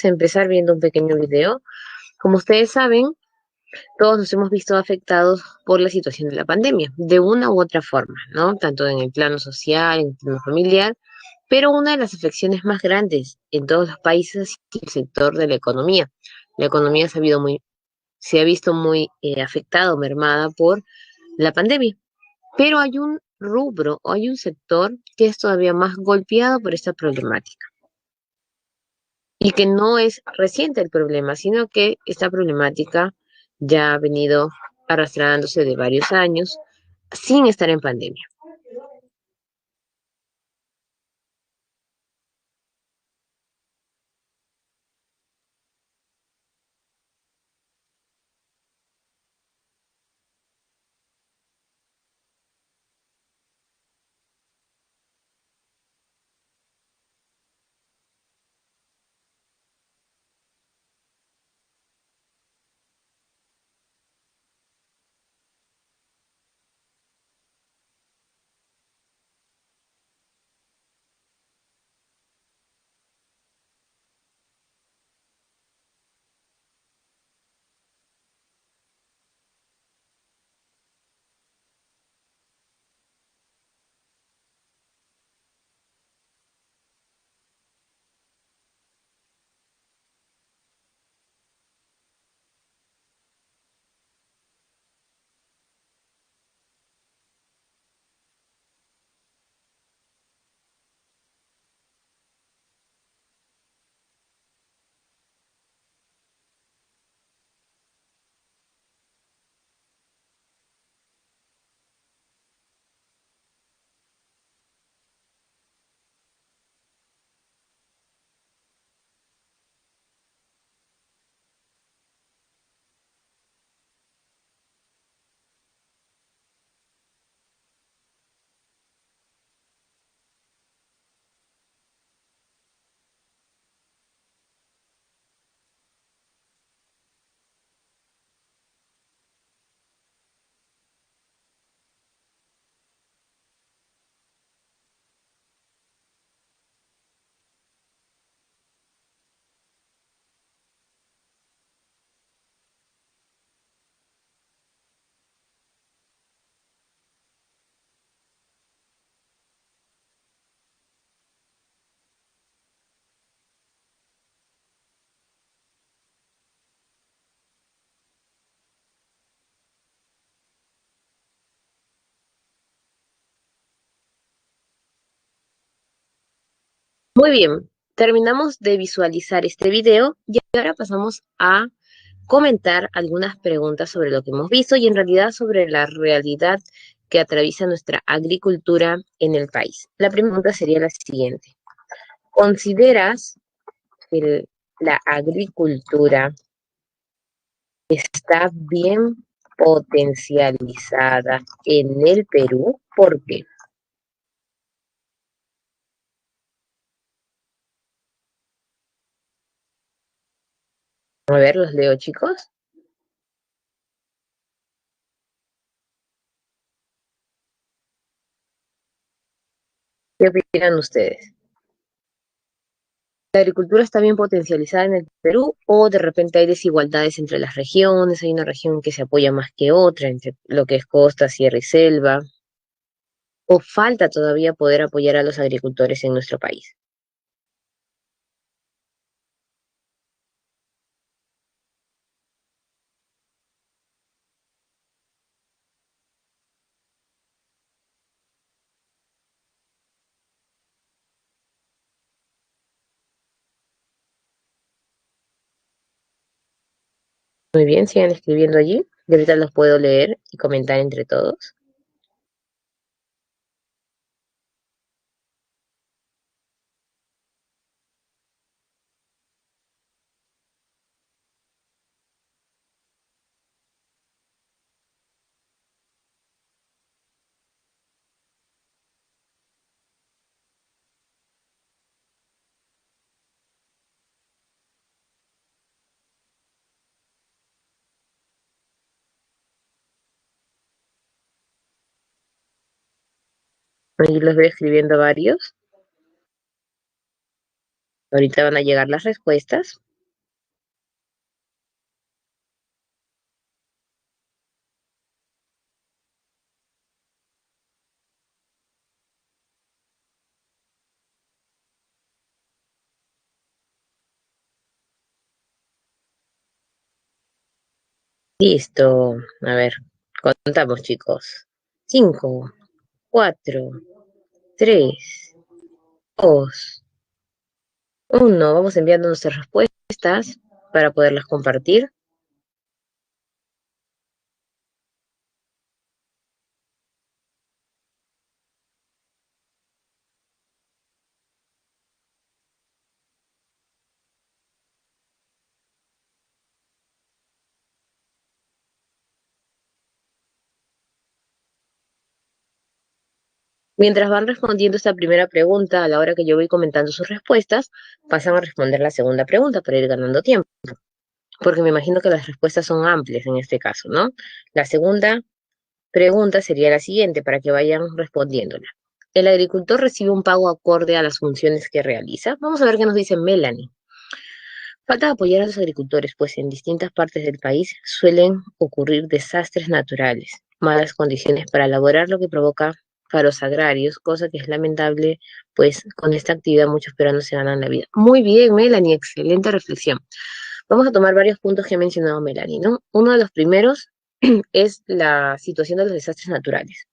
empezar viendo un pequeño video. Como ustedes saben, todos nos hemos visto afectados por la situación de la pandemia, de una u otra forma, ¿no? Tanto en el plano social, en el plano familiar, pero una de las afecciones más grandes en todos los países ha sido el sector de la economía. La economía se ha visto muy afectada o mermada por la pandemia, pero hay un rubro o hay un sector que es todavía más golpeado por esta problemática y que no es reciente el problema, sino que esta problemática ya ha venido arrastrándose de varios años sin estar en pandemia. Muy bien, terminamos de visualizar este video y ahora pasamos a comentar algunas preguntas sobre lo que hemos visto y en realidad sobre la realidad que atraviesa nuestra agricultura en el país. La primera pregunta sería la siguiente. ¿Consideras que la agricultura está bien potencializada en el Perú? ¿Por qué? A ver, los leo, chicos. ¿Qué opinan ustedes? ¿La agricultura está bien potencializada en el Perú o de repente hay desigualdades entre las regiones? Hay una región que se apoya más que otra, entre lo que es costa, sierra y selva. ¿O falta todavía poder apoyar a los agricultores en nuestro país? Muy bien, sigan escribiendo allí. Y ahorita los puedo leer y comentar entre todos. Allí los voy escribiendo varios. Ahorita van a llegar las respuestas. Listo. A ver, contamos, chicos. 5, 4, 3, 2, 1. Vamos enviando nuestras respuestas para poderlas compartir. Mientras van respondiendo esta primera pregunta, a la hora que yo voy comentando sus respuestas, pasan a responder la segunda pregunta para ir ganando tiempo, porque me imagino que las respuestas son amplias en este caso, ¿no? La segunda pregunta sería la siguiente para que vayan respondiéndola. ¿El agricultor recibe un pago acorde a las funciones que realiza? Vamos a ver qué nos dice Melanie. Falta apoyar a los agricultores, pues en distintas partes del país suelen ocurrir desastres naturales, malas condiciones para elaborar, lo que provoca paros agrarios, cosa que es lamentable, pues con esta actividad muchos peruanos se ganan la vida. Muy bien, Melanie, excelente reflexión. Vamos a tomar varios puntos que ha mencionado Melanie, ¿no? Uno de los primeros es la situación de los desastres naturales.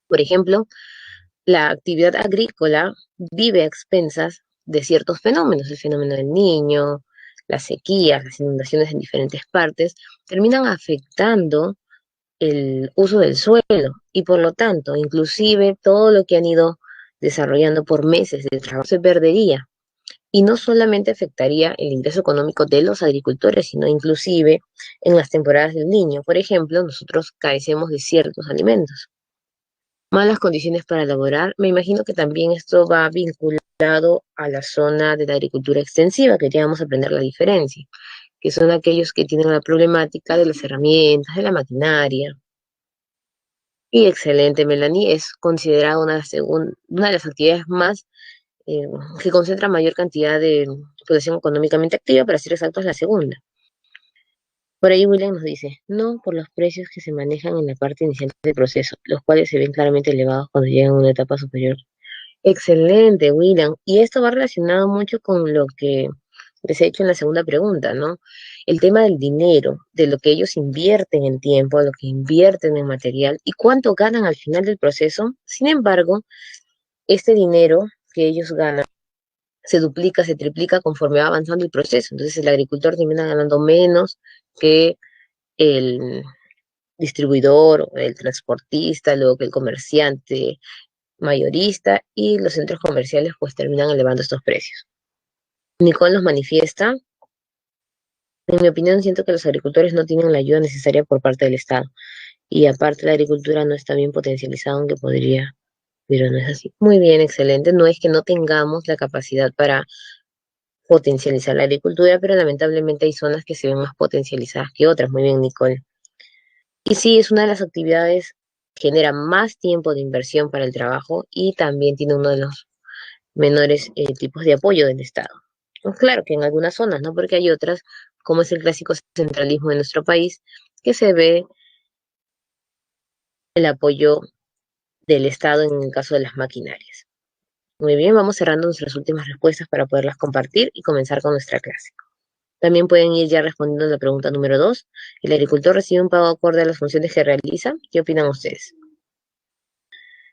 Por ejemplo, la actividad agrícola vive a expensas de ciertos fenómenos, el fenómeno del niño, las sequías, las inundaciones en diferentes partes, terminan afectando el uso del suelo y por lo tanto, inclusive todo lo que han ido desarrollando por meses de trabajo se perdería. Y no solamente afectaría el ingreso económico de los agricultores, sino inclusive en las temporadas del niño. Por ejemplo, nosotros carecemos de ciertos alimentos. Malas condiciones para elaborar. Me imagino que también esto va vinculado a la zona de la agricultura extensiva, que ya vamos a aprender la diferencia, que son aquellos que tienen la problemática de las herramientas, de la maquinaria. Y excelente, Melanie, es considerada una de las actividades más eh, que concentra mayor cantidad de población económicamente activa, para ser exactos, la segunda. Por ahí William nos dice, no por los precios que se manejan en la parte inicial del proceso, los cuales se ven claramente elevados cuando llegan a una etapa superior. Excelente, William. Y esto va relacionado mucho con lo que les he hecho en la segunda pregunta, ¿no? El tema del dinero, de lo que ellos invierten en tiempo, lo que invierten en material y cuánto ganan al final del proceso. Sin embargo, este dinero que ellos ganan se duplica, se triplica conforme va avanzando el proceso. Entonces el agricultor termina ganando menos que el distribuidor, el transportista, luego que el comerciante mayorista, y los centros comerciales pues terminan elevando estos precios. Nicole nos manifiesta, en mi opinión siento que los agricultores no tienen la ayuda necesaria por parte del Estado y aparte la agricultura no está bien potencializada aunque podría, pero no es así. Muy bien, excelente. No es que no tengamos la capacidad para potencializar la agricultura, pero lamentablemente hay zonas que se ven más potencializadas que otras. Muy bien, Nicole. Y sí, es una de las actividades que genera más tiempo de inversión para el trabajo y también tiene uno de los menores tipos de apoyo del Estado. Pues claro que en algunas zonas, ¿no? Porque hay otras, como es el clásico centralismo de nuestro país, que se ve el apoyo del Estado en el caso de las maquinarias. Muy bien, vamos cerrando nuestras últimas respuestas para poderlas compartir y comenzar con nuestra clase. También pueden ir ya respondiendo a la pregunta número 2. ¿El agricultor recibe un pago acorde a las funciones que realiza? ¿Qué opinan ustedes?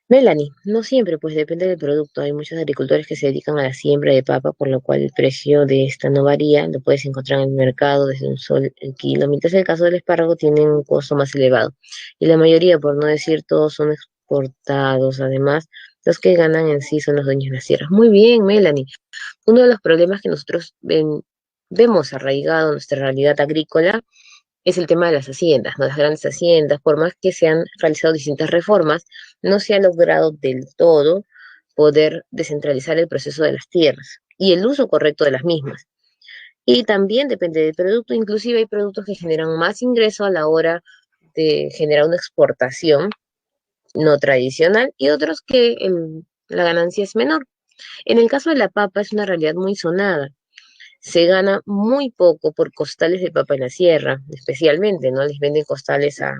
Melanie, no siempre, pues depende del producto. Hay muchos agricultores que se dedican a la siembra de papa, por lo cual el precio de esta no varía. Lo puedes encontrar en el mercado desde un sol el kilo, mientras el caso del espárrago tiene un costo más elevado. Y la mayoría, por no decir todos, son exportados. Además, los que ganan en sí son los dueños de las tierras. Muy bien, Melanie. Uno de los problemas que nosotros vemos arraigado en nuestra realidad agrícola es el tema de las haciendas, ¿no? Las grandes haciendas, por más que se han realizado distintas reformas, no se ha logrado del todo poder descentralizar el proceso de las tierras y el uso correcto de las mismas. Y también depende del producto, inclusive hay productos que generan más ingreso a la hora de generar una exportación no tradicional y otros que la ganancia es menor. En el caso de la papa es una realidad muy sonada. Se gana muy poco por costales de papa en la sierra, especialmente, ¿no? Les venden costales a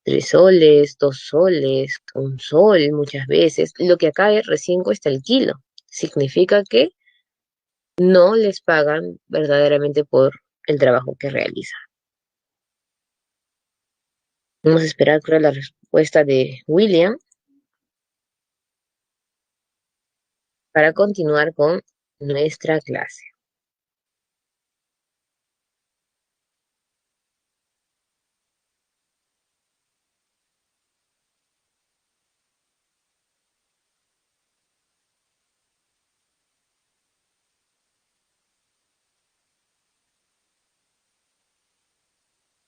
3 soles, 2 soles, 1 sol muchas veces. Lo que acá recién cuesta el kilo. Significa que no les pagan verdaderamente por el trabajo que realizan. Vamos a esperar, creo, la respuesta de William para continuar con nuestra clase.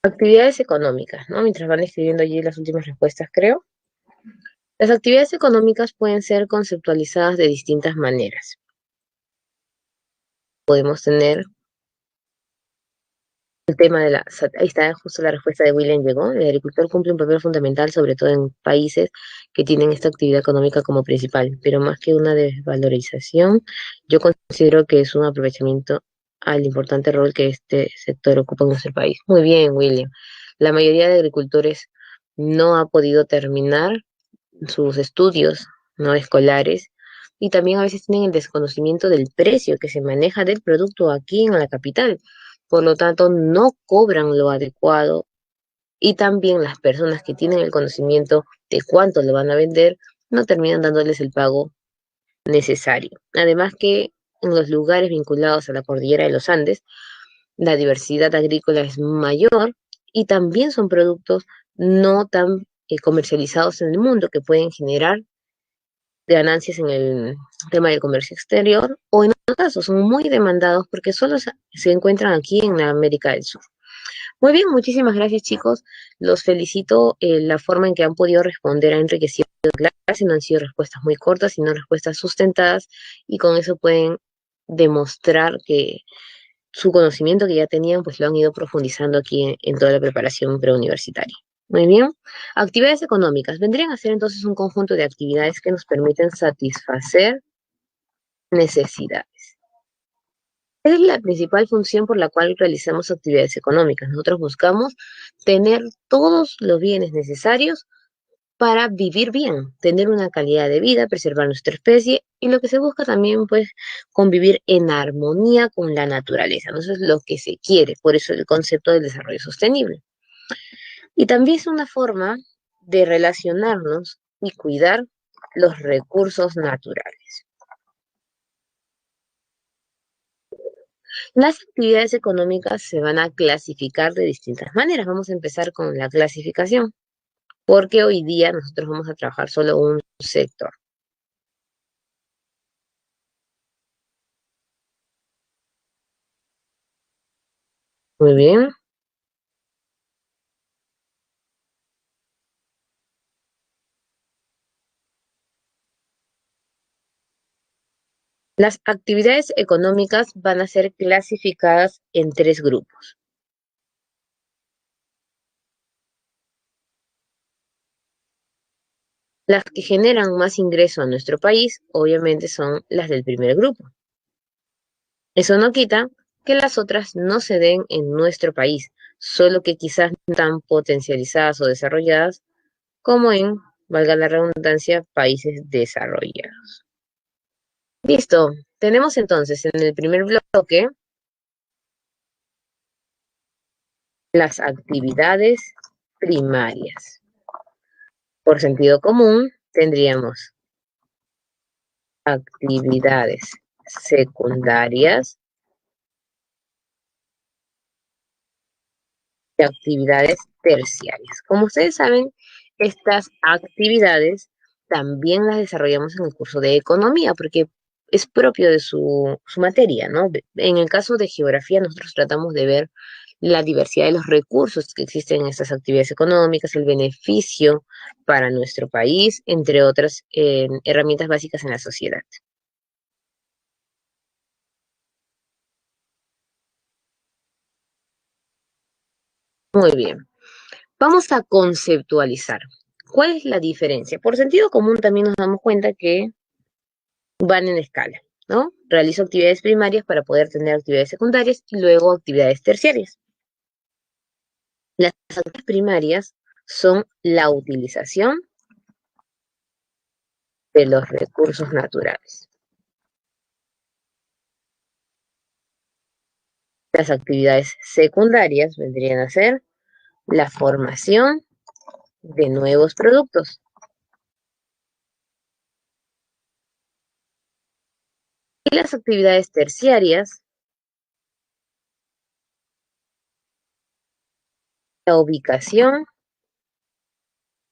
Actividades económicas, ¿no? Mientras van escribiendo allí las últimas respuestas, creo. Las actividades económicas pueden ser conceptualizadas de distintas maneras. Podemos tener el tema de la... Ahí está justo la respuesta de William llegó. El agricultor cumple un papel fundamental, sobre todo en países que tienen esta actividad económica como principal, pero más que una desvalorización, yo considero que es un aprovechamiento al importante rol que este sector ocupa en nuestro país. Muy bien, William. La mayoría de agricultores no ha podido terminar sus estudios no escolares y también a veces tienen el desconocimiento del precio que se maneja del producto aquí en la capital. Por lo tanto, no cobran lo adecuado y también las personas que tienen el conocimiento de cuánto lo van a vender no terminan dándoles el pago necesario. Además que en los lugares vinculados a la cordillera de los Andes, la diversidad agrícola es mayor y también son productos no tan comercializados en el mundo que pueden generar ganancias en el tema del comercio exterior o en otros casos son muy demandados porque solo se encuentran aquí en América del Sur. Muy bien, muchísimas gracias chicos. Los felicito. La forma en que han podido responder ha enriquecido la clase. No han sido respuestas muy cortas, sino respuestas sustentadas y con eso pueden demostrar que su conocimiento que ya tenían, pues lo han ido profundizando aquí en toda la preparación preuniversitaria. Muy bien. Actividades económicas. Vendrían a ser entonces un conjunto de actividades que nos permiten satisfacer necesidades. Es la principal función por la cual realizamos actividades económicas. Nosotros buscamos tener todos los bienes necesarios para vivir bien, tener una calidad de vida, preservar nuestra especie y lo que se busca también, pues, convivir en armonía con la naturaleza. ¿No? Eso es lo que se quiere, por eso el concepto del desarrollo sostenible. Y también es una forma de relacionarnos y cuidar los recursos naturales. Las actividades económicas se van a clasificar de distintas maneras. Vamos a empezar con la clasificación, porque hoy día nosotros vamos a trabajar solo un sector. Muy bien. Las actividades económicas van a ser clasificadas en tres grupos. Las que generan más ingreso a nuestro país, obviamente, son las del primer grupo. Eso no quita que las otras no se den en nuestro país, solo que quizás no tan potencializadas o desarrolladas como en, valga la redundancia, países desarrollados. Listo. Tenemos entonces en el primer bloque las actividades primarias. Por sentido común, tendríamos actividades secundarias y actividades terciarias. Como ustedes saben, estas actividades también las desarrollamos en el curso de economía, porque es propio de su materia, ¿no? En el caso de geografía, nosotros tratamos de ver la diversidad de los recursos que existen en estas actividades económicas, el beneficio para nuestro país, entre otras herramientas básicas en la sociedad. Muy bien. Vamos a conceptualizar. ¿Cuál es la diferencia? Por sentido común también nos damos cuenta que van en escala, ¿no? Realizo actividades primarias para poder tener actividades secundarias y luego actividades terciarias. Las actividades primarias son la utilización de los recursos naturales. Las actividades secundarias vendrían a ser la formación de nuevos productos. Y las actividades terciarias, la ubicación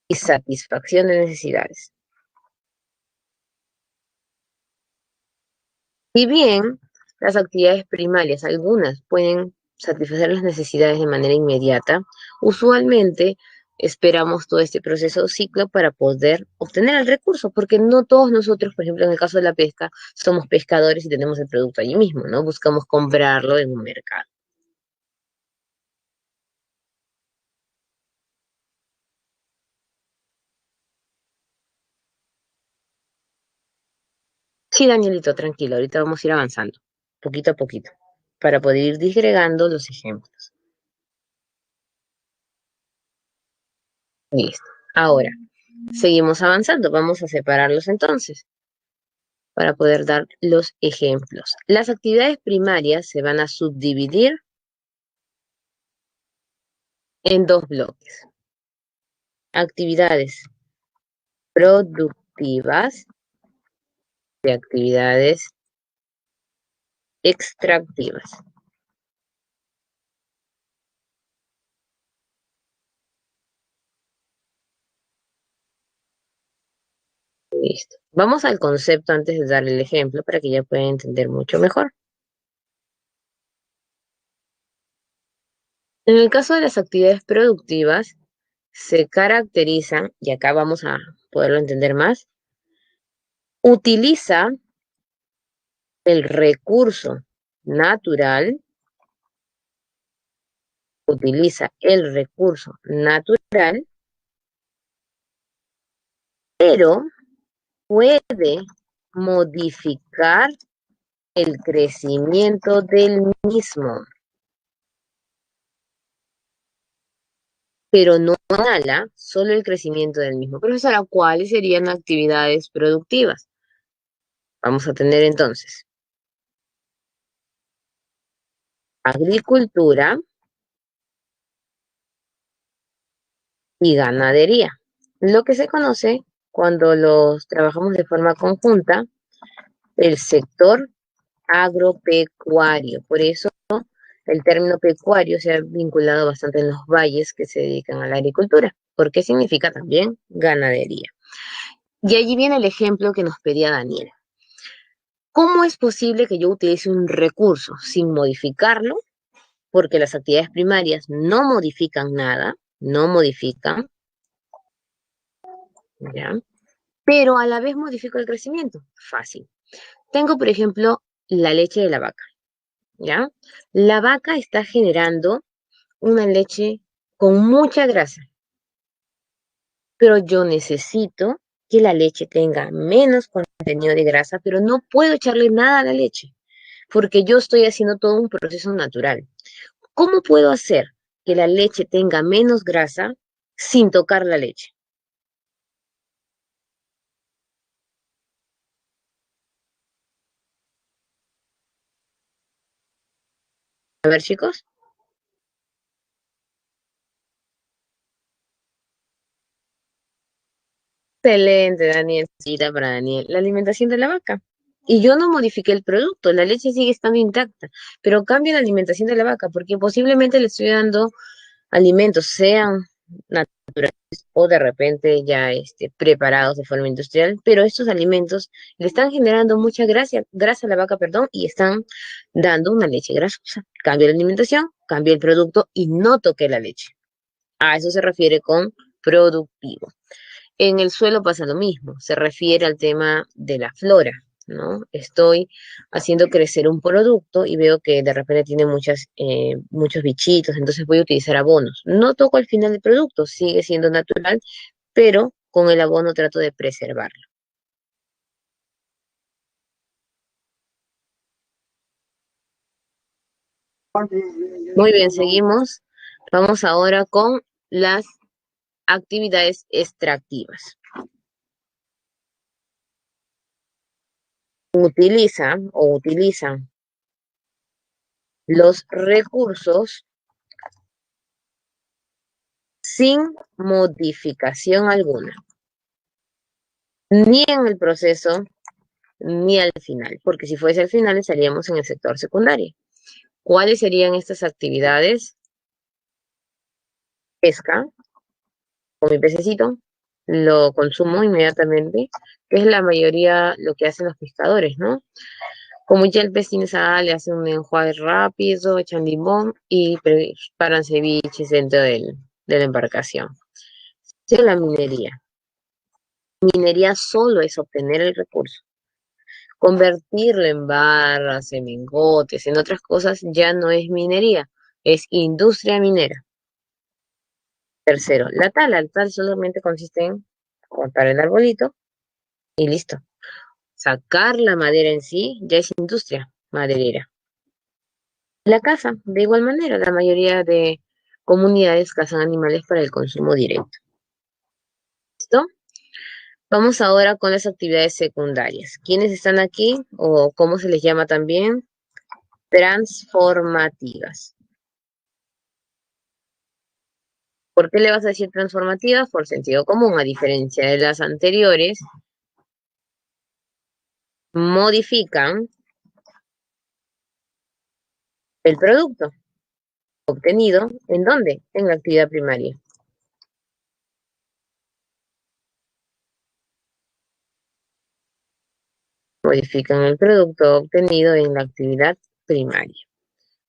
y satisfacción de necesidades. Si bien las actividades primarias, algunas pueden satisfacer las necesidades de manera inmediata, usualmente esperamos todo este proceso o ciclo para poder obtener el recurso, porque no todos nosotros, por ejemplo, en el caso de la pesca, somos pescadores y tenemos el producto allí mismo, ¿no? Buscamos comprarlo en un mercado. Sí, Danielito, tranquilo, ahorita vamos a ir avanzando, poquito a poquito, para poder ir disgregando los ejemplos. Listo. Ahora, seguimos avanzando, vamos a separarlos entonces, para poder dar los ejemplos. Las actividades primarias se van a subdividir en dos bloques. Actividades productivas y actividades extractivas. Listo. Vamos al concepto antes de darle el ejemplo para que ya puedan entender mucho mejor. En el caso de las actividades productivas, se caracterizan, y acá vamos a poderlo entender más, utiliza el recurso natural, utiliza el recurso natural, pero puede modificar el crecimiento del mismo, pero no inhala solo el crecimiento del mismo. Profesora, ¿cuáles serían actividades productivas? Vamos a tener entonces agricultura y ganadería. Lo que se conoce cuando los trabajamos de forma conjunta, el sector agropecuario. Por eso el término pecuario se ha vinculado bastante en los valles que se dedican a la agricultura, porque significa también ganadería. Y allí viene el ejemplo que nos pedía Daniel. ¿Cómo es posible que yo utilice un recurso sin modificarlo? Porque las actividades primarias no modifican nada, no modifican, ¿ya? Pero a la vez modifico el crecimiento. Fácil. Tengo, por ejemplo, la leche de la vaca, ¿ya? La vaca está generando una leche con mucha grasa, pero yo necesito que la leche tenga menos contenido de grasa, pero no puedo echarle nada a la leche, porque yo estoy haciendo todo un proceso natural. ¿Cómo puedo hacer que la leche tenga menos grasa sin tocar la leche? A ver, chicos. Excelente, Daniel. Cita para Daniel. La alimentación de la vaca. Y yo no modifiqué el producto, la leche sigue estando intacta, pero cambio la alimentación de la vaca porque posiblemente le estoy dando alimentos, sean naturales o de repente ya preparados de forma industrial, pero estos alimentos le están generando mucha grasa a la vaca, perdón, y están dando una leche grasosa. Cambio la alimentación, cambio el producto y no toqué la leche. A eso se refiere con productivo. En el suelo pasa lo mismo, se refiere al tema de la flora, ¿no? Estoy haciendo crecer un producto y veo que de repente tiene muchos bichitos, entonces voy a utilizar abonos. No toco al final del producto, sigue siendo natural, pero con el abono trato de preservarlo. Muy bien, seguimos. Vamos ahora con las actividades extractivas. Utilizan los recursos sin modificación alguna, ni en el proceso ni al final, porque si fuese al final estaríamos en el sector secundario. ¿Cuáles serían estas actividades? Pesca, con mi pececito, lo consumo inmediatamente, que es la mayoría lo que hacen los pescadores, ¿no? Como ya el pez tiene sal, le hacen un enjuague rápido, echan limón y preparan ceviches dentro de la embarcación. Sí, la minería. Minería solo es obtener el recurso. Convertirlo en barras, en lingotes, en otras cosas, ya no es minería, es industria minera. Tercero, la tal solamente consiste en cortar el arbolito y listo. Sacar la madera en sí ya es industria maderera. La caza, de igual manera, la mayoría de comunidades cazan animales para el consumo directo. ¿Listo? Vamos ahora con las actividades secundarias. ¿Quiénes están aquí o cómo se les llama también? Transformativas. ¿Por qué le vas a decir transformativas? Por sentido común, a diferencia de las anteriores, modifican el producto obtenido, ¿en dónde? En la actividad primaria. Modifican el producto obtenido en la actividad primaria.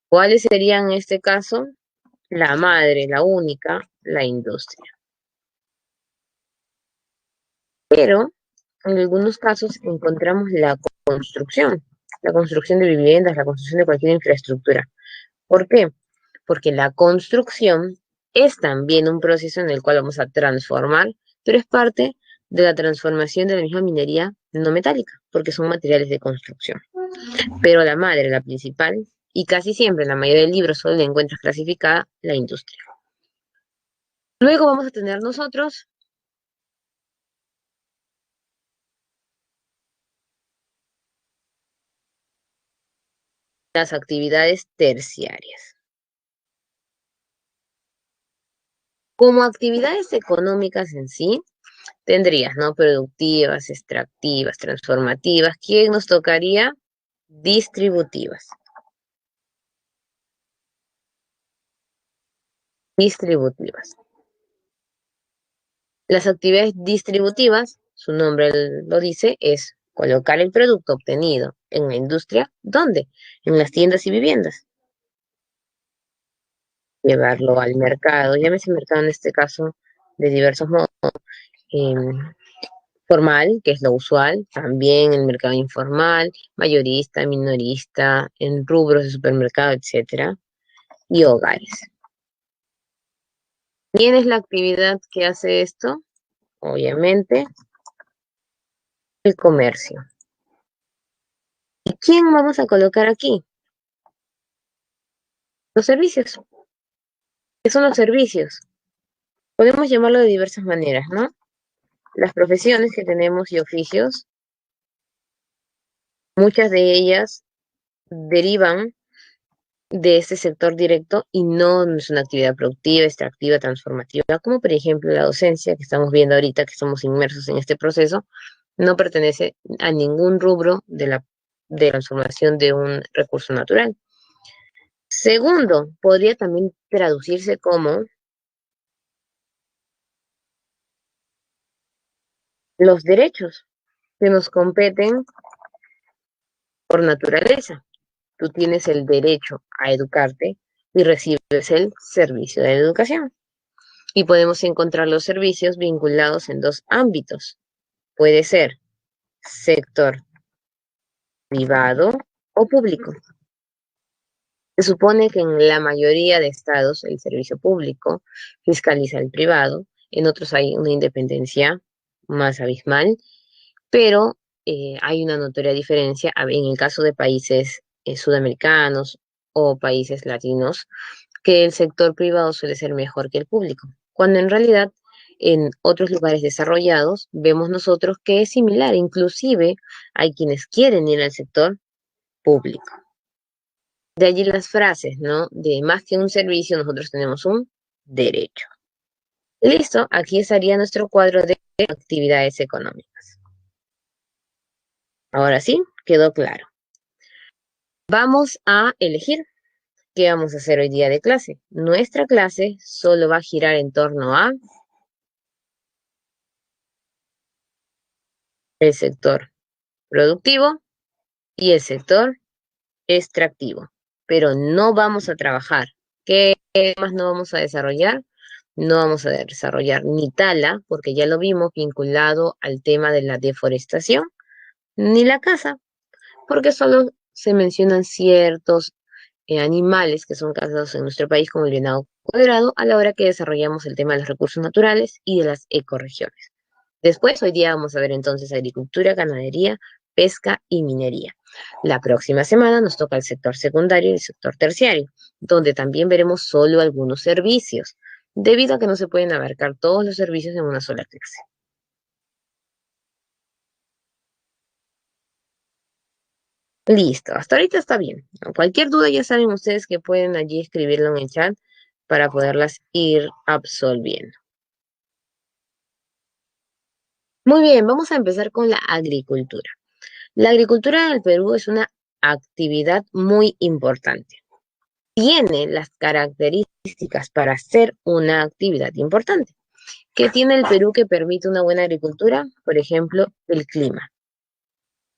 ¿Cuáles serían en este caso? La madre, la única, la industria. Pero en algunos casos encontramos la construcción de viviendas, la construcción de cualquier infraestructura. ¿Por qué? Porque la construcción es también un proceso en el cual vamos a transformar, pero es parte de la transformación de la misma minería no metálica, porque son materiales de construcción. Pero la madre, la principal, y casi siempre en la mayoría de libros solo la encuentras clasificada, la industria. Luego vamos a tener nosotros las actividades terciarias. Como actividades económicas en sí, tendrías, ¿no? Productivas, extractivas, transformativas. ¿Quién nos tocaría? Distributivas. Distributivas. Las actividades distributivas, su nombre lo dice, es colocar el producto obtenido en la industria. ¿Dónde? En las tiendas y viviendas. Llevarlo al mercado, llámese mercado en este caso de diversos modos, formal, que es lo usual, también el mercado informal, mayorista, minorista, en rubros de supermercado, etcétera, y hogares. ¿Quién es la actividad que hace esto? Obviamente, el comercio. ¿Y quién vamos a colocar aquí? Los servicios. ¿Qué son los servicios? Podemos llamarlo de diversas maneras, ¿no? Las profesiones que tenemos y oficios, muchas de ellas derivan de este sector directo y no es una actividad productiva, extractiva, transformativa, como por ejemplo la docencia que estamos viendo ahorita, que estamos inmersos en este proceso, no pertenece a ningún rubro de transformación de un recurso natural. Segundo, podría también traducirse como los derechos que nos competen por naturaleza. Tú tienes el derecho a educarte y recibes el servicio de educación. Y podemos encontrar los servicios vinculados en dos ámbitos. Puede ser sector privado o público. Se supone que en la mayoría de estados el servicio público fiscaliza el privado, en otros hay una independencia más abismal, pero hay una notoria diferencia en el caso de países sudamericanos o países latinos, que el sector privado suele ser mejor que el público, cuando en realidad en otros lugares desarrollados vemos nosotros que es similar, inclusive hay quienes quieren ir al sector público. De allí las frases, ¿no? De más que un servicio, nosotros tenemos un derecho. Listo, aquí estaría nuestro cuadro de actividades económicas. Ahora sí, quedó claro. Vamos a elegir qué vamos a hacer hoy día de clase. Nuestra clase solo va a girar en torno a el sector productivo y el sector extractivo. Pero no vamos a trabajar. ¿Qué más no vamos a desarrollar? No vamos a desarrollar ni tala, porque ya lo vimos vinculado al tema de la deforestación, ni la caza, porque solo se mencionan ciertos animales que son cazados en nuestro país, como el venado cuadrado, a la hora que desarrollamos el tema de los recursos naturales y de las ecorregiones. Después, hoy día vamos a ver entonces agricultura, ganadería, pesca y minería. La próxima semana nos toca el sector secundario y el sector terciario, donde también veremos solo algunos servicios, debido a que no se pueden abarcar todos los servicios en una sola clase. Listo, hasta ahorita está bien. Cualquier duda ya saben ustedes que pueden allí escribirlo en el chat para poderlas ir absolviendo. Muy bien, vamos a empezar con la agricultura. La agricultura en el Perú es una actividad muy importante. Tiene las características para ser una actividad importante. ¿Qué tiene el Perú que permite una buena agricultura? Por ejemplo, el clima.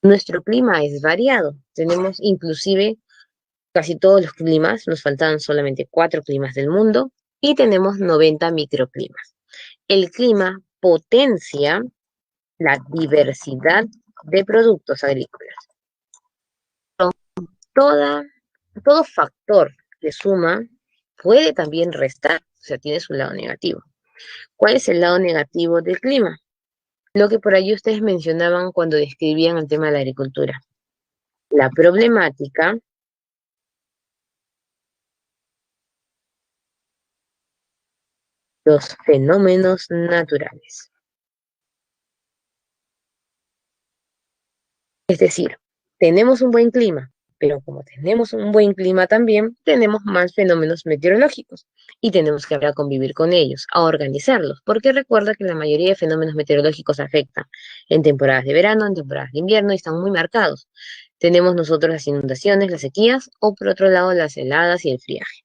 Nuestro clima es variado. Tenemos inclusive casi todos los climas, nos faltan solamente 4 climas del mundo y tenemos 90 microclimas. El clima potencia la diversidad de productos agrícolas. Toda, todo factor que suma puede también restar, o sea, tiene su lado negativo. ¿Cuál es el lado negativo del clima? Lo que por allí ustedes mencionaban cuando describían el tema de la agricultura. La problemática, los fenómenos naturales. Es decir, tenemos un buen clima, pero como tenemos un buen clima también, tenemos más fenómenos meteorológicos y tenemos que aprender a convivir con ellos, a organizarlos, porque recuerda que la mayoría de fenómenos meteorológicos afectan en temporadas de verano, en temporadas de invierno y están muy marcados. Tenemos nosotros las inundaciones, las sequías o por otro lado las heladas y el friaje.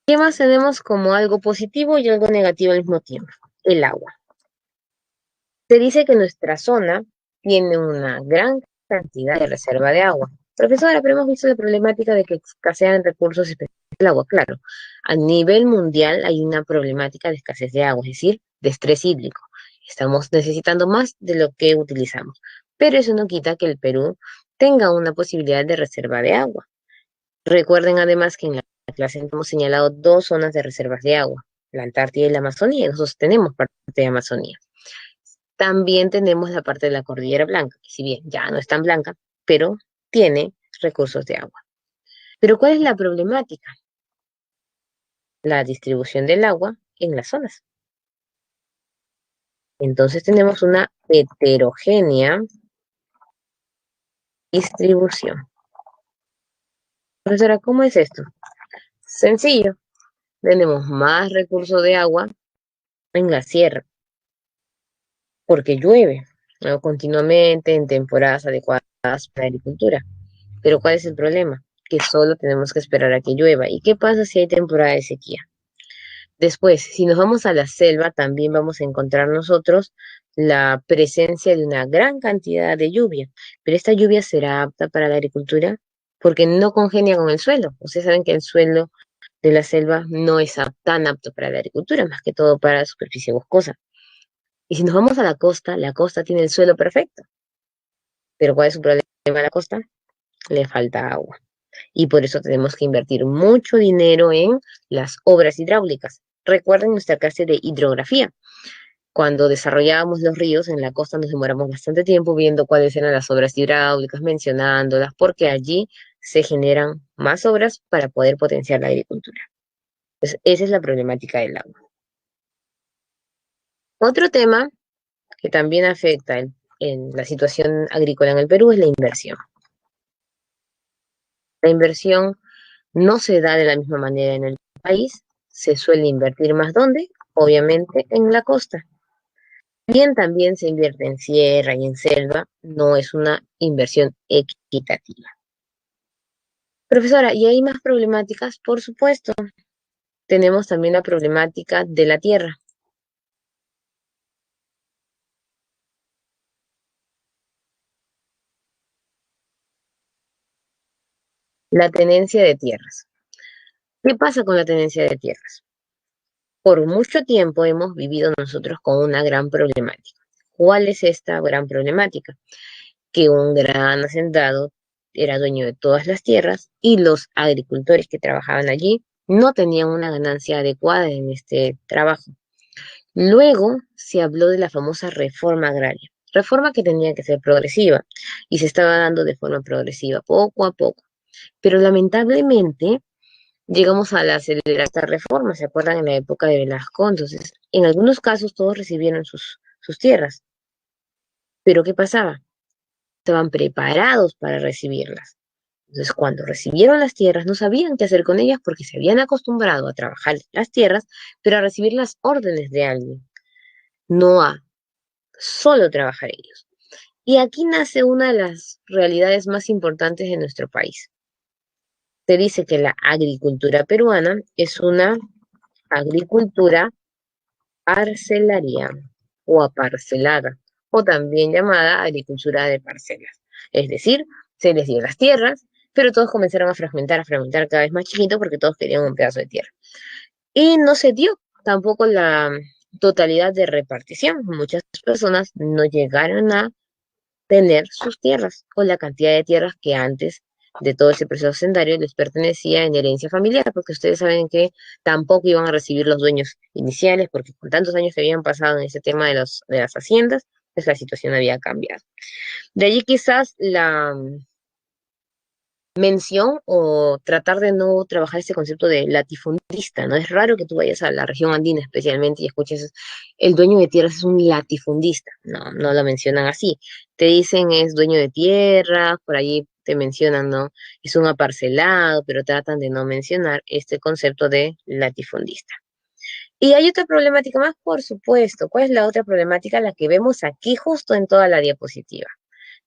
¿Qué más tenemos como algo positivo y algo negativo al mismo tiempo? El agua. Se dice que nuestra zona tiene una gran cantidad de reserva de agua. Profesora, pero hemos visto la problemática de que escasean recursos especiales del agua. Claro, a nivel mundial hay una problemática de escasez de agua, es decir, de estrés hídrico. Estamos necesitando más de lo que utilizamos. Pero eso no quita que el Perú tenga una posibilidad de reserva de agua. Recuerden además que en la clase hemos señalado 2 zonas de reservas de agua, la Antártida y la Amazonía, y nosotros tenemos parte de Amazonía. También tenemos la parte de la Cordillera Blanca, que si bien ya no es tan blanca, pero tiene recursos de agua. Pero ¿cuál es la problemática? La distribución del agua en las zonas. Entonces tenemos una heterogénea distribución. Profesora, ¿cómo es esto? Sencillo. Tenemos más recursos de agua en la sierra, porque llueve, ¿no? Continuamente en temporadas adecuadas para la agricultura. Pero ¿cuál es el problema? Que solo tenemos que esperar a que llueva. ¿Y qué pasa si hay temporada de sequía? Después, si nos vamos a la selva, también vamos a encontrar nosotros la presencia de una gran cantidad de lluvia. Pero esta lluvia será apta para la agricultura porque no congenia con el suelo. Ustedes saben que el suelo de la selva no es tan apto para la agricultura, más que todo para la superficie boscosa. Y si nos vamos a la costa tiene el suelo perfecto. Pero ¿cuál es su problema a la costa? Le falta agua. Y por eso tenemos que invertir mucho dinero en las obras hidráulicas. Recuerden nuestra clase de hidrografía. Cuando desarrollábamos los ríos en la costa nos demoramos bastante tiempo viendo cuáles eran las obras hidráulicas, mencionándolas, porque allí se generan más obras para poder potenciar la agricultura. Entonces, esa es la problemática del agua. Otro tema que también afecta en la situación agrícola en el Perú es la inversión. La inversión no se da de la misma manera en el país, se suele invertir más ¿dónde? Obviamente en la costa. Bien, también se invierte en sierra y en selva, no es una inversión equitativa. Profesora, ¿y hay más problemáticas? Por supuesto. Tenemos también la problemática de la tierra, la tenencia de tierras. ¿Qué pasa con la tenencia de tierras? Por mucho tiempo hemos vivido nosotros con una gran problemática. ¿Cuál es esta gran problemática? Que un gran hacendado era dueño de todas las tierras y los agricultores que trabajaban allí no tenían una ganancia adecuada en este trabajo. Luego se habló de la famosa reforma agraria, reforma que tenía que ser progresiva y se estaba dando de forma progresiva, poco a poco. Pero lamentablemente llegamos a la acelerar esta reforma, ¿se acuerdan? En la época de Velasco, entonces en algunos casos todos recibieron sus tierras, pero ¿qué pasaba? Estaban preparados para recibirlas. Entonces, cuando recibieron las tierras, no sabían qué hacer con ellas porque se habían acostumbrado a trabajar las tierras, pero a recibir las órdenes de alguien, no a solo trabajar ellos. Y aquí nace una de las realidades más importantes de nuestro país. Se dice que la agricultura peruana es una agricultura parcelaria o aparcelada, o también llamada agricultura de parcelas. Es decir, se les dio las tierras, pero todos comenzaron a fragmentar cada vez más chiquito porque todos querían un pedazo de tierra. Y no se dio tampoco la totalidad de repartición. Muchas personas no llegaron a tener sus tierras o la cantidad de tierras que antes de todo ese proceso hacendario les pertenecía en herencia familiar, porque ustedes saben que tampoco iban a recibir los dueños iniciales, porque con tantos años que habían pasado en ese tema de las haciendas, pues la situación había cambiado. De allí quizás la mención o tratar de no trabajar ese concepto de latifundista, ¿no? Es raro que tú vayas a la región andina especialmente y escuches el dueño de tierras es un latifundista. No, no lo mencionan así. Te dicen es dueño de tierra, por allí te mencionan, ¿no? Es un aparcelado, pero tratan de no mencionar este concepto de latifundista. Y hay otra problemática más, por supuesto. ¿Cuál es la otra problemática? La que vemos aquí justo en toda la diapositiva.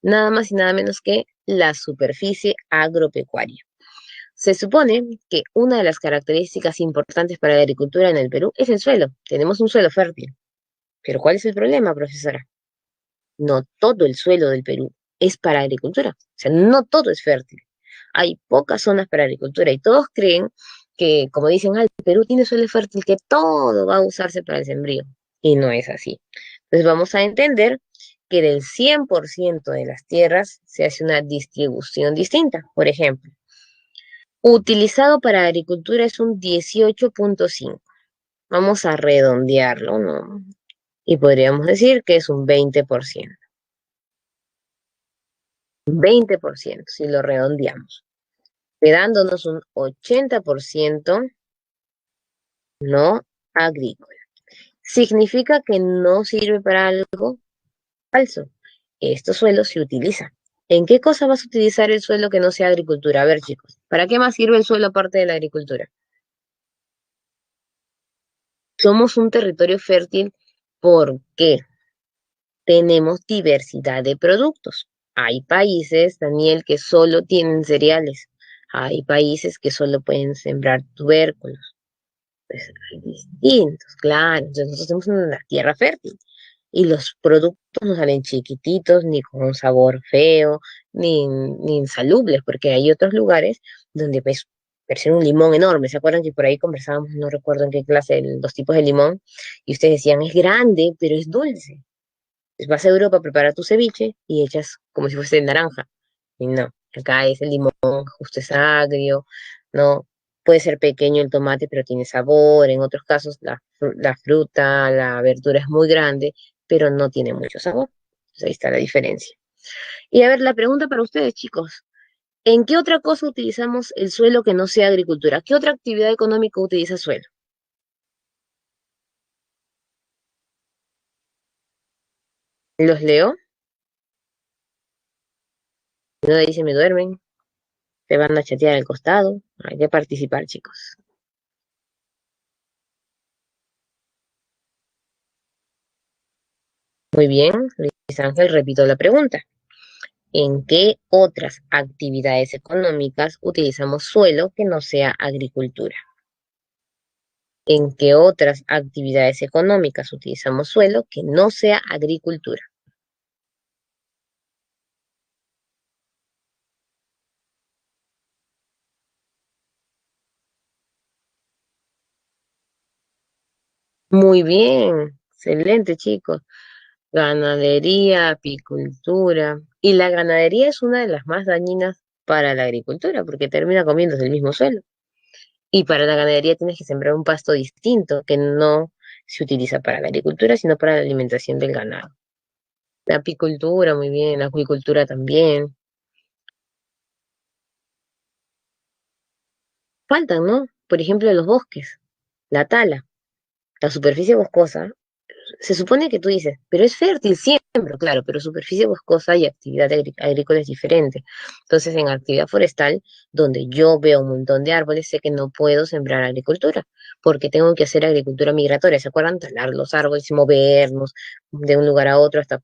Nada más y nada menos que la superficie agropecuaria. Se supone que una de las características importantes para la agricultura en el Perú es el suelo. Tenemos un suelo fértil. Pero ¿cuál es el problema, profesora? No todo el suelo del Perú es para agricultura. O sea, no todo es fértil. Hay pocas zonas para agricultura y todos creen que, como dicen, el Perú tiene suelo fértil, que todo va a usarse para el sembrío. Y no es así. Entonces vamos a entender que del 100% de las tierras se hace una distribución distinta. Por ejemplo, utilizado para agricultura es un 18.5. Vamos a redondearlo, ¿no? Y podríamos decir que es un 20%. 20% si lo redondeamos, quedándonos un 80% no agrícola. ¿Significa que no sirve para algo? Falso. Estos suelos se utilizan. ¿En qué cosa vas a utilizar el suelo que no sea agricultura? A ver, chicos, ¿para qué más sirve el suelo aparte de la agricultura? Somos un territorio fértil porque tenemos diversidad de productos. Hay países, Daniel, que solo tienen cereales. Hay países que solo pueden sembrar tubérculos. Pues hay distintos, claro. Entonces nosotros tenemos una tierra fértil. Y los productos no salen chiquititos, ni con un sabor feo, ni insalubles, porque hay otros lugares donde pues parecen un limón enorme. ¿Se acuerdan que por ahí conversábamos, no recuerdo en qué clase, los tipos de limón, y ustedes decían, es grande, pero es dulce? Pues vas a Europa a preparar tu ceviche y echas como si fuese naranja. Y no, acá es el limón, justo es agrio, ¿no? Puede ser pequeño el tomate, pero tiene sabor. En otros casos, la fruta, la verdura es muy grande, pero no tiene mucho sabor. Entonces ahí está la diferencia. Y a ver, la pregunta para ustedes, chicos. ¿En qué otra cosa utilizamos el suelo que no sea agricultura? ¿Qué otra actividad económica utiliza suelo? ¿Los leo? No dice me duermen. Se van a chatear al costado. Hay que participar, chicos. Muy bien, Luis Ángel, repito la pregunta. ¿En qué otras actividades económicas utilizamos suelo que no sea agricultura? ¿En qué otras actividades económicas utilizamos suelo que no sea agricultura? Muy bien, excelente, chicos. Ganadería, apicultura. Y la ganadería es una de las más dañinas para la agricultura porque termina comiéndose el mismo suelo. Y para la ganadería tienes que sembrar un pasto distinto que no se utiliza para la agricultura, sino para la alimentación del ganado. La apicultura, muy bien, la acuicultura también. Faltan, ¿no? Por ejemplo, los bosques, la tala, la superficie boscosa. Se supone que tú dices, pero es fértil siempre, claro, pero superficie boscosa y actividad agrícola es diferente. Entonces, en actividad forestal, donde yo veo un montón de árboles, sé que no puedo sembrar agricultura, porque tengo que hacer agricultura migratoria. ¿Se acuerdan? Talar los árboles y movernos de un lugar a otro hasta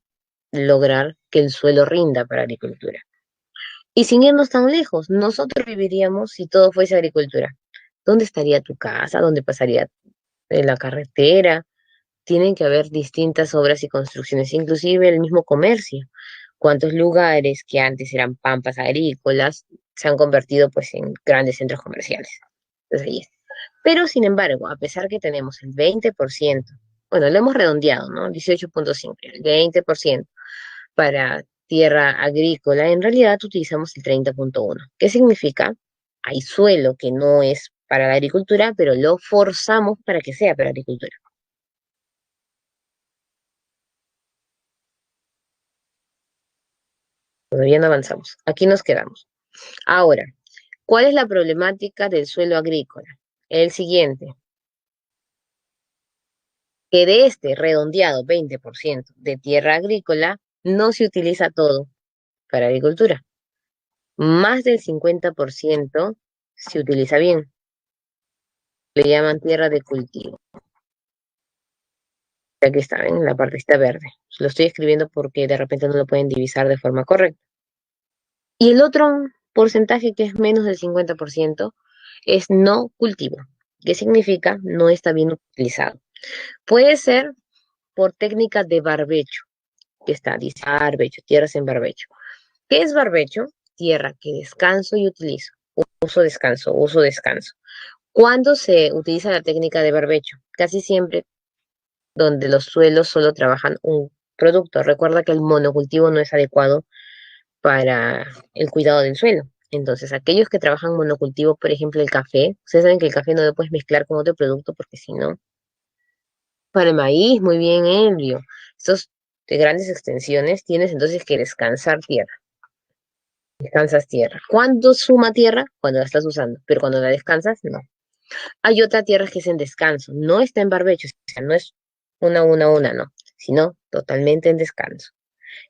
lograr que el suelo rinda para agricultura. Y sin irnos tan lejos, nosotros viviríamos si todo fuese agricultura. ¿Dónde estaría tu casa? ¿Dónde pasaría la carretera? Tienen que haber distintas obras y construcciones, inclusive el mismo comercio. ¿Cuántos lugares que antes eran pampas agrícolas se han convertido pues en grandes centros comerciales? Entonces ahí es. Pero sin embargo, a pesar que tenemos el 20%, bueno, lo hemos redondeado, ¿no? 18,5, el 20% para tierra agrícola, en realidad utilizamos el 30,1. ¿Qué significa? Hay suelo que no es para la agricultura, pero lo forzamos para que sea para agricultura. Todavía no avanzamos. Aquí nos quedamos. Ahora, ¿cuál es la problemática del suelo agrícola? El siguiente, que de este redondeado 20% de tierra agrícola no se utiliza todo para agricultura. Más del 50% se utiliza bien. Le llaman tierra de cultivo. Aquí está, en la partecita verde. Lo estoy escribiendo porque de repente no lo pueden divisar de forma correcta. Y el otro porcentaje, que es menos del 50%, es no cultivo. ¿Qué significa? No está bien utilizado. Puede ser por técnicas de barbecho, que está, dice barbecho, tierras en barbecho. ¿Qué es barbecho? Tierra que descanso y utilizo. Uso, descanso, uso, descanso. ¿Cuándo se utiliza la técnica de barbecho? Casi siempre donde los suelos solo trabajan un producto. Recuerda que el monocultivo no es adecuado para el cuidado del suelo. Entonces, aquellos que trabajan monocultivo, por ejemplo, el café, ustedes saben que el café no lo puedes mezclar con otro producto porque si no, para el maíz, muy bien, Elvio. Estos de grandes extensiones tienes entonces que descansar tierra. Descansas tierra. ¿Cuándo suma tierra? Cuando la estás usando, pero cuando la descansas, no. Hay otra tierra que es en descanso, no está en barbecho, o sea, no es una, no, sino totalmente en descanso.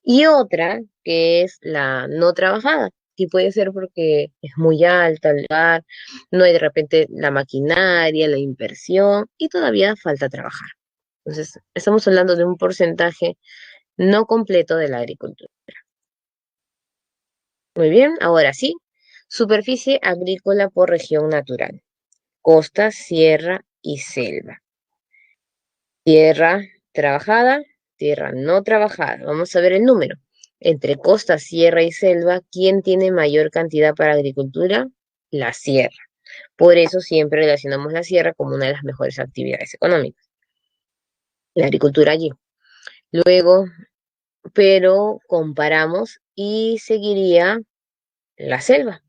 Y otra que es la no trabajada, que puede ser porque es muy alta el lugar, no hay de repente la maquinaria, la inversión y todavía falta trabajar. Entonces, estamos hablando de un porcentaje no completo de la agricultura. Muy bien, ahora sí, superficie agrícola por región natural, costa, sierra y selva. Tierra trabajada, tierra no trabajada. Vamos a ver el número. Entre costa, sierra y selva, ¿quién tiene mayor cantidad para agricultura? La sierra. Por eso siempre relacionamos la sierra como una de las mejores actividades económicas. La agricultura allí. Luego, pero comparamos y seguiría la selva,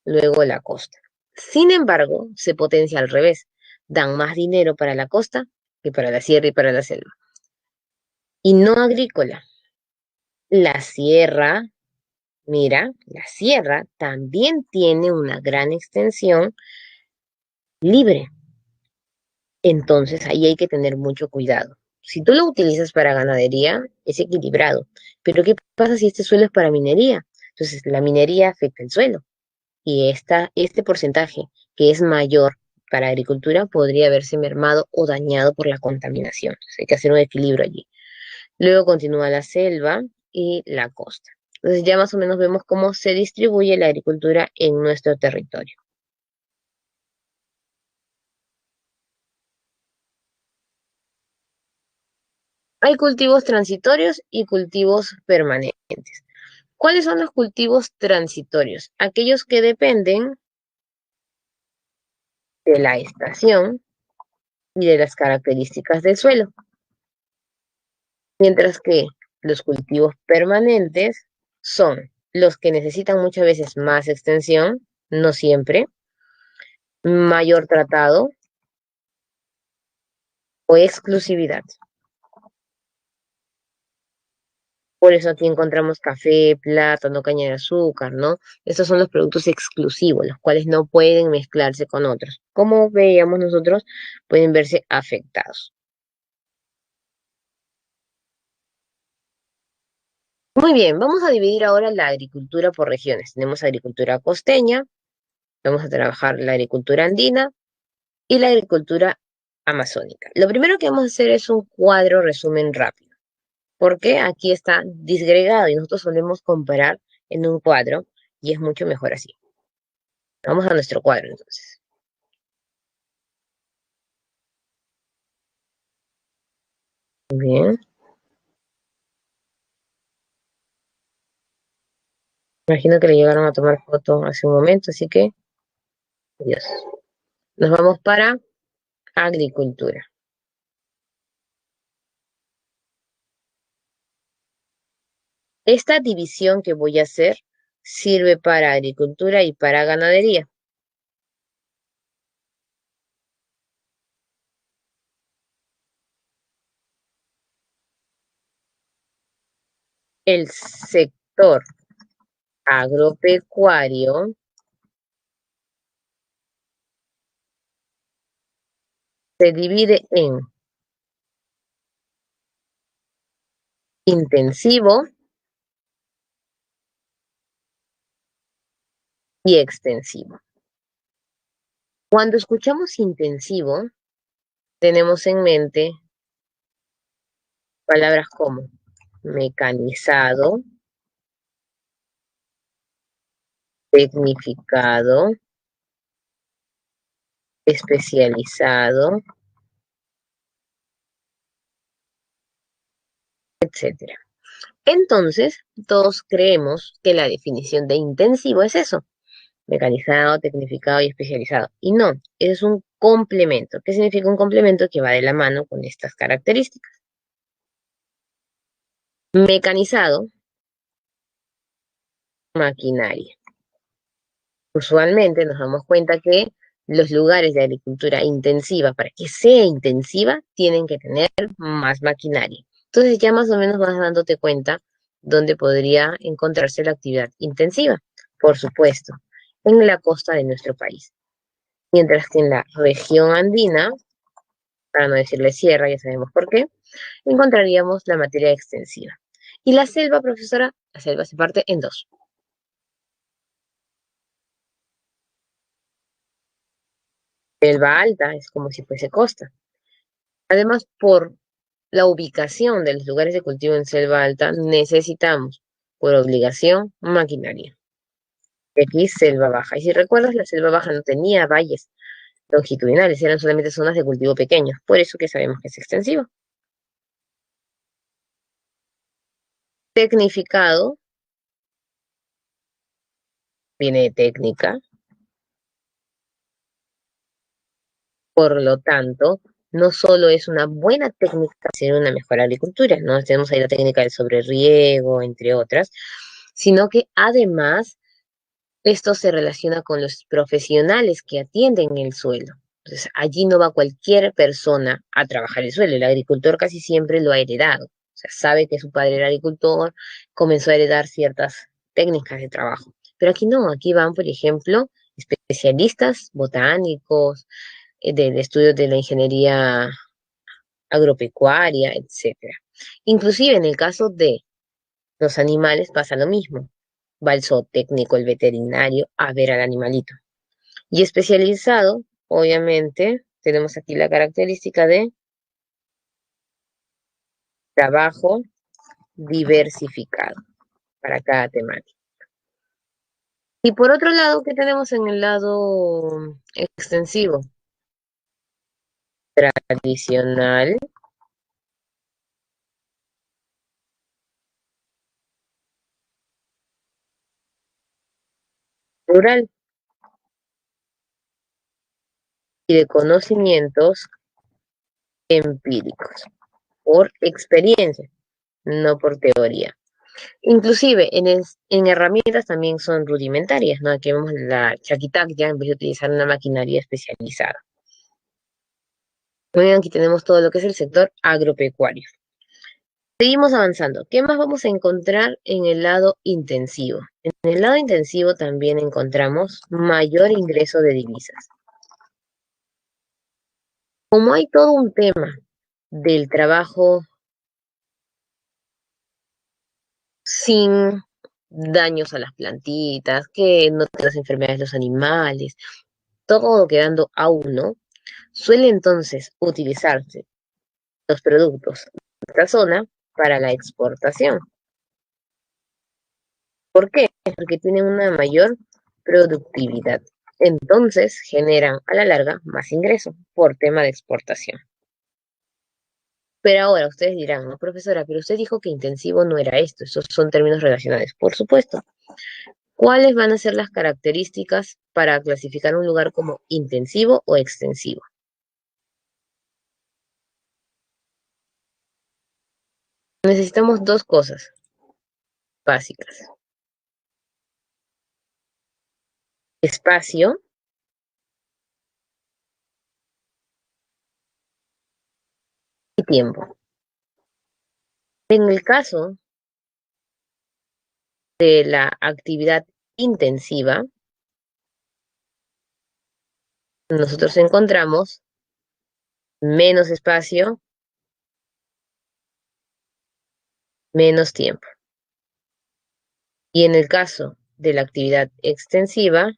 luego la costa. Sin embargo, se potencia al revés. Dan más dinero para la costa que para la sierra y para la selva. Y no agrícola. La sierra, mira, la sierra también tiene una gran extensión libre. Entonces ahí hay que tener mucho cuidado. Si tú lo utilizas para ganadería, es equilibrado. Pero ¿qué pasa si este suelo es para minería? Entonces la minería afecta el suelo. Y este porcentaje, que es mayor para agricultura, podría haberse mermado o dañado por la contaminación. Entonces, hay que hacer un equilibrio allí. Luego continúa la selva y la costa. Entonces ya más o menos vemos cómo se distribuye la agricultura en nuestro territorio. Hay cultivos transitorios y cultivos permanentes. ¿Cuáles son los cultivos transitorios? Aquellos que dependen de la estación y de las características del suelo, mientras que los cultivos permanentes son los que necesitan muchas veces más extensión, no siempre, mayor tratado o exclusividad. Por eso aquí encontramos café, plátano, caña de azúcar, ¿no? Estos son los productos exclusivos, los cuales no pueden mezclarse con otros. Como veíamos nosotros, pueden verse afectados. Muy bien, vamos a dividir ahora la agricultura por regiones. Tenemos agricultura costeña, vamos a trabajar la agricultura andina y la agricultura amazónica. Lo primero que vamos a hacer es un cuadro resumen rápido, porque aquí está disgregado y nosotros solemos comparar en un cuadro y es mucho mejor así. Vamos a nuestro cuadro entonces. Bien, imagino que le llegaron a tomar foto hace un momento, así que, adiós. Nos vamos para agricultura. Esta división que voy a hacer sirve para agricultura y para ganadería. El sector agropecuario se divide en intensivo y extensivo. Cuando escuchamos intensivo, tenemos en mente palabras como mecanizado, tecnificado, especializado, etcétera. Entonces, todos creemos que la definición de intensivo es eso, mecanizado, tecnificado y especializado. Y no, es un complemento. ¿Qué significa un complemento? Que va de la mano con estas características. Mecanizado, maquinaria. Usualmente nos damos cuenta que los lugares de agricultura intensiva, para que sea intensiva, tienen que tener más maquinaria. Entonces ya más o menos vas dándote cuenta dónde podría encontrarse la actividad intensiva. Por supuesto, en la costa de nuestro país. Mientras que en la región andina, para no decirle sierra, ya sabemos por qué, encontraríamos la materia extensiva. Y la selva, profesora, la selva se parte en dos. Selva alta es como si fuese costa. Además, por la ubicación de los lugares de cultivo en selva alta, necesitamos, por obligación, maquinaria. Y aquí selva baja. Y si recuerdas, la selva baja no tenía valles longitudinales, eran solamente zonas de cultivo pequeños. Por eso que sabemos que es extensivo. Tecnificado viene de técnica, por lo tanto, no solo es una buena técnica, sino una mejor agricultura, ¿no? Tenemos ahí la técnica del sobreriego, entre otras, sino que además esto se relaciona con los profesionales que atienden el suelo. Entonces, allí no va cualquier persona a trabajar el suelo. El agricultor casi siempre lo ha heredado. O sea, sabe que su padre era agricultor, comenzó a heredar ciertas técnicas de trabajo. Pero aquí no, aquí van, por ejemplo, especialistas botánicos, de estudios de la ingeniería agropecuaria, etcétera. Inclusive en el caso de los animales pasa lo mismo. Va el zootécnico, el veterinario, a ver al animalito. Y especializado, obviamente, tenemos aquí la característica de trabajo diversificado para cada temática. Y por otro lado, ¿qué tenemos en el lado extensivo? Tradicional, rural y de conocimientos empíricos, por experiencia, no por teoría. Inclusive en herramientas también son rudimentarias, ¿no? Aquí vemos la chaquitacya en vez de utilizar una maquinaria especializada. Muy bien, aquí tenemos todo lo que es el sector agropecuario. Seguimos avanzando. ¿Qué más vamos a encontrar en el lado intensivo? En el lado intensivo también encontramos mayor ingreso de divisas. Como hay todo un tema del trabajo sin daños a las plantitas, que no tengan enfermedades los animales, todo quedando a uno, suele entonces utilizarse los productos de esta zona para la exportación. ¿Por qué? Porque tienen una mayor productividad. Entonces generan a la larga más ingresos por tema de exportación. Pero ahora ustedes dirán, no, profesora, pero usted dijo que intensivo no era esto, esos son términos relacionales. Por supuesto. ¿Cuáles van a ser las características para clasificar un lugar como intensivo o extensivo? Necesitamos dos cosas básicas. Espacio y tiempo. En el caso de la actividad intensiva, nosotros encontramos menos espacio, menos tiempo. Y en el caso de la actividad extensiva,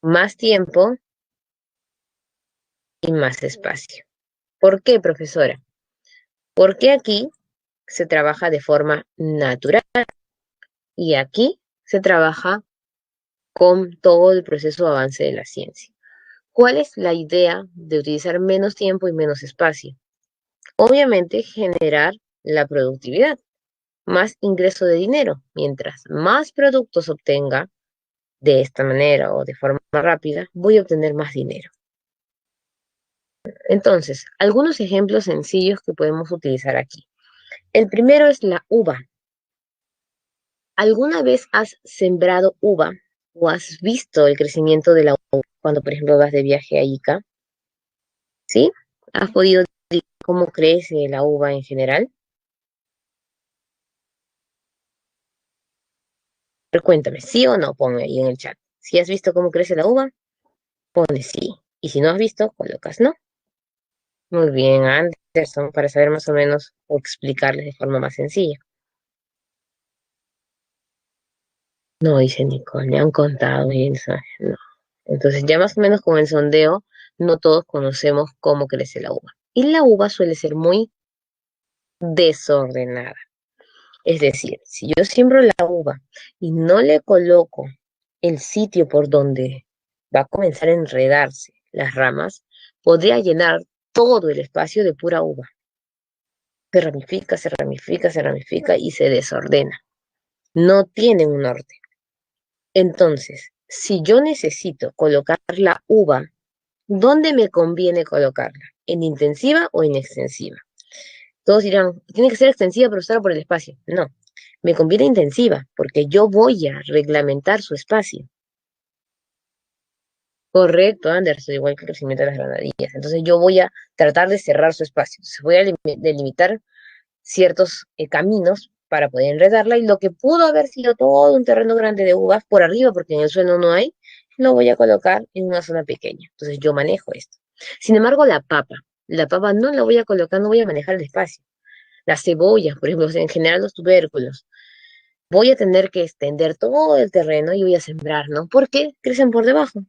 más tiempo y más espacio. ¿Por qué, profesora? Porque aquí se trabaja de forma natural y aquí se trabaja con todo el proceso de avance de la ciencia. ¿Cuál es la idea de utilizar menos tiempo y menos espacio? Obviamente generar la productividad, más ingreso de dinero. Mientras más productos obtenga de esta manera o de forma rápida, voy a obtener más dinero. Entonces, algunos ejemplos sencillos que podemos utilizar aquí. El primero es la uva. ¿Alguna vez has sembrado uva o has visto el crecimiento de la uva cuando, por ejemplo, vas de viaje a Ica? ¿Sí? ¿Has podido ver cómo crece la uva en general? Pero cuéntame, ¿sí o no? Ponme ahí en el chat. Si has visto cómo crece la uva, pone sí. Y si no has visto, colocas no. Muy bien, Anderson, para saber más o menos o explicarles de forma más sencilla. No, dice Nicole, le han contado y él sabe, no. Entonces, ya más o menos con el sondeo, no todos conocemos cómo crece la uva. Y la uva suele ser muy desordenada. Es decir, si yo siembro la uva y no le coloco el sitio por donde va a comenzar a enredarse las ramas, podría llenar todo el espacio de pura uva. Se ramifica, se ramifica, se ramifica y se desordena. No tiene un norte. Entonces, si yo necesito colocar la uva, ¿dónde me conviene colocarla? ¿En intensiva o en extensiva? Todos dirán, tiene que ser extensiva, pero solo por el espacio. No, me conviene intensiva, porque yo voy a reglamentar su espacio. Correcto, Anderson, igual que el crecimiento de las granadillas. Entonces yo voy a tratar de cerrar su espacio. Entonces voy a delimitar ciertos caminos para poder enredarla y lo que pudo haber sido todo un terreno grande de uvas por arriba, porque en el suelo no hay, lo voy a colocar en una zona pequeña. Entonces yo manejo esto. Sin embargo, la papa no la voy a colocar, no voy a manejar el espacio. Las cebollas, por ejemplo, en general los tubérculos. Voy a tener que extender todo el terreno y voy a sembrar, ¿no? Porque crecen por debajo.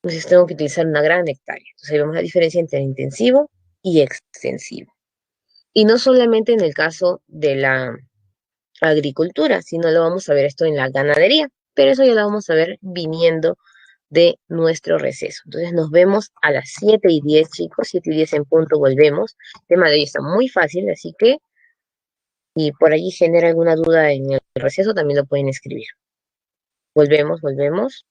Entonces tengo que utilizar una gran hectárea. Entonces ahí vemos la diferencia entre intensivo y extensivo. Y no solamente en el caso de la agricultura, sino lo vamos a ver esto en la ganadería, pero eso ya lo vamos a ver viniendo de nuestro receso. Entonces nos vemos a las 7:10, chicos, 7:10 en punto, volvemos. El tema de hoy está muy fácil, así que si por allí genera alguna duda en el receso, también lo pueden escribir. Volvemos, volvemos.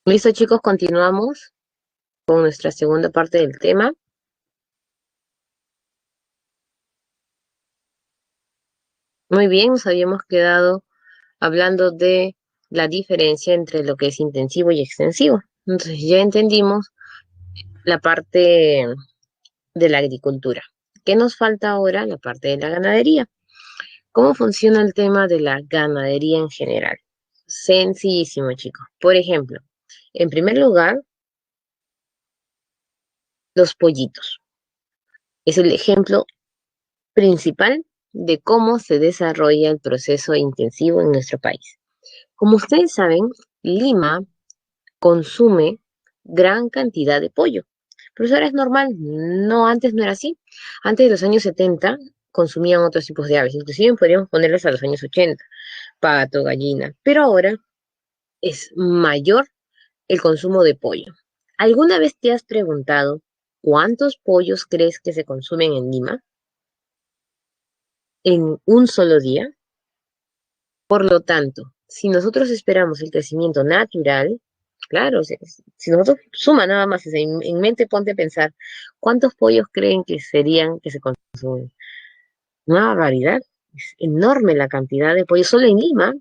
Listo, chicos, continuamos con nuestra segunda parte del tema. Muy bien, nos habíamos quedado hablando de la diferencia entre lo que es intensivo y extensivo. Entonces ya entendimos la parte de la agricultura. ¿Qué nos falta ahora? La parte de la ganadería. ¿Cómo funciona el tema de la ganadería en general? Sencillísimo, chicos. Por ejemplo, en primer lugar, los pollitos. Es el ejemplo principal de cómo se desarrolla el proceso intensivo en nuestro país. Como ustedes saben, Lima consume gran cantidad de pollo. Pero eso ahora es normal, no, antes no era así. Antes de los años 70 consumían otros tipos de aves, inclusive podríamos ponerles a los años 80, pato, gallina, pero ahora es mayor el consumo de pollo. ¿Alguna vez te has preguntado cuántos pollos crees que se consumen en Lima en un solo día? Por lo tanto, si nosotros esperamos el crecimiento natural, claro, si nosotros suma nada más en mente, ponte a pensar cuántos pollos creen que serían que se consumen. Una barbaridad, es enorme la cantidad de pollos solo en Lima.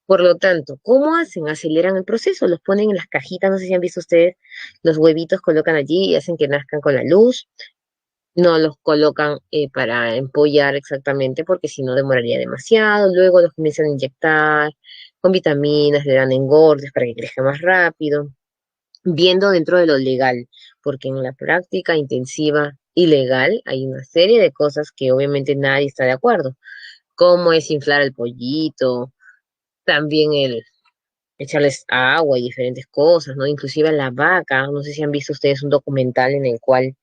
Por lo tanto, ¿cómo hacen? Aceleran el proceso, los ponen en las cajitas, no sé si han visto ustedes, los huevitos colocan allí y hacen que nazcan con la luz. No los colocan para empollar exactamente porque si no demoraría demasiado. Luego los comienzan a inyectar con vitaminas, le dan engordes para que crezca más rápido, viendo dentro de lo legal, porque en la práctica intensiva y legal hay una serie de cosas que obviamente nadie está de acuerdo, como es inflar el pollito, también el echarles agua y diferentes cosas, ¿no? Inclusive a la vaca, no sé si han visto ustedes un documental en el cual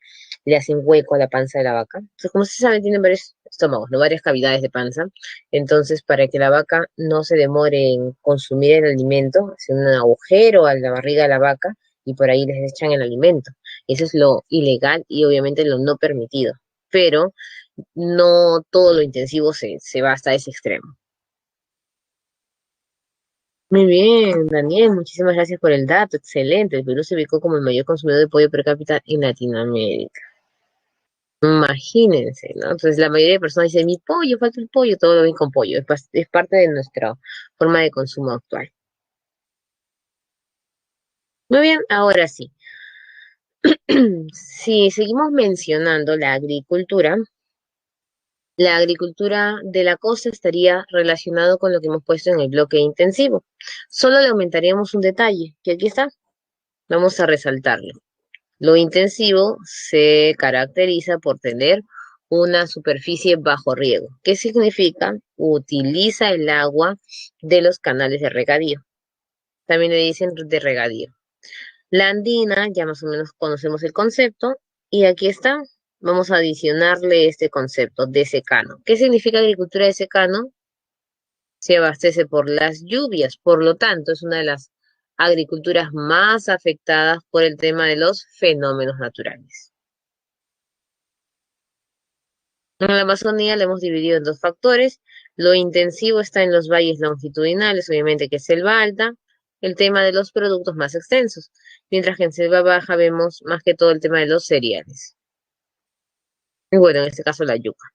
le hacen hueco a la panza de la vaca. Entonces, como se sabe, tienen varios estómagos, ¿no? Varias cavidades de panza. Entonces, para que la vaca no se demore en consumir el alimento, hacen un agujero a la barriga de la vaca y por ahí les echan el alimento. Eso es lo ilegal y obviamente lo no permitido. Pero no todo lo intensivo se va hasta ese extremo. Muy bien, Daniel, muchísimas gracias por el dato, excelente. El Perú se ubicó como el mayor consumidor de pollo per cápita en Latinoamérica. Imagínense, ¿no? Entonces la mayoría de personas dicen, mi pollo, falta el pollo, todo lo ven con pollo, es parte de nuestra forma de consumo actual. Muy bien, ahora sí. Si seguimos mencionando la agricultura de la costa estaría relacionado con lo que hemos puesto en el bloque intensivo. Solo le aumentaríamos un detalle, que aquí está, vamos a resaltarlo. Lo intensivo se caracteriza por tener una superficie bajo riego. ¿Qué significa? Utiliza el agua de los canales de regadío. También le dicen de regadío. La andina, ya más o menos conocemos el concepto, y aquí está. Vamos a adicionarle este concepto de secano. ¿Qué significa agricultura de secano? Se abastece por las lluvias, por lo tanto, es una de las agriculturas más afectadas por el tema de los fenómenos naturales. En la Amazonía la hemos dividido en dos factores. Lo intensivo está en los valles longitudinales, obviamente que es selva alta, el tema de los productos más extensos, mientras que en selva baja vemos más que todo el tema de los cereales. Y bueno, en este caso la yuca.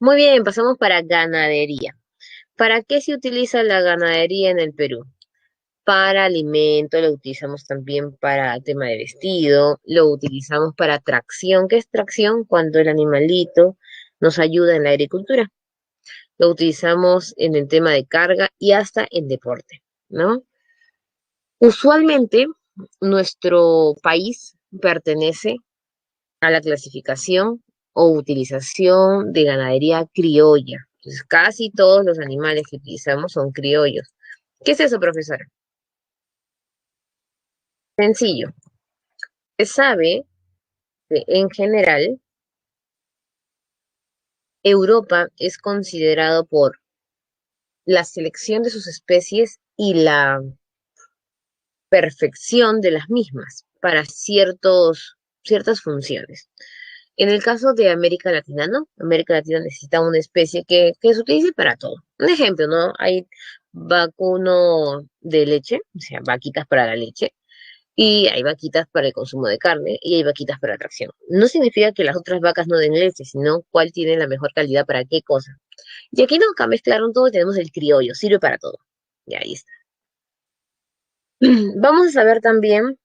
Muy bien, pasamos para ganadería. ¿Para qué se utiliza la ganadería en el Perú? Para alimento, lo utilizamos también para tema de vestido, lo utilizamos para tracción. ¿Qué es tracción? Cuando el animalito nos ayuda en la agricultura. Lo utilizamos en el tema de carga y hasta en deporte, ¿no? Usualmente nuestro país pertenece a la clasificación o utilización de ganadería criolla. Entonces, casi todos los animales que utilizamos son criollos. ¿Qué es eso, profesora? Sencillo. Se sabe que en general Europa es considerado por la selección de sus especies y la perfección de las mismas para ciertas funciones. En el caso de América Latina, ¿no? América Latina necesita una especie que se utilice para todo. Un ejemplo, ¿no? Hay vacuno de leche, o sea, vaquitas para la leche, y hay vaquitas para el consumo de carne, y hay vaquitas para tracción. No significa que las otras vacas no den leche, sino cuál tiene la mejor calidad para qué cosa. Y aquí no, acá mezclaron todo y tenemos el criollo, sirve para todo. Y ahí está. Vamos a saber también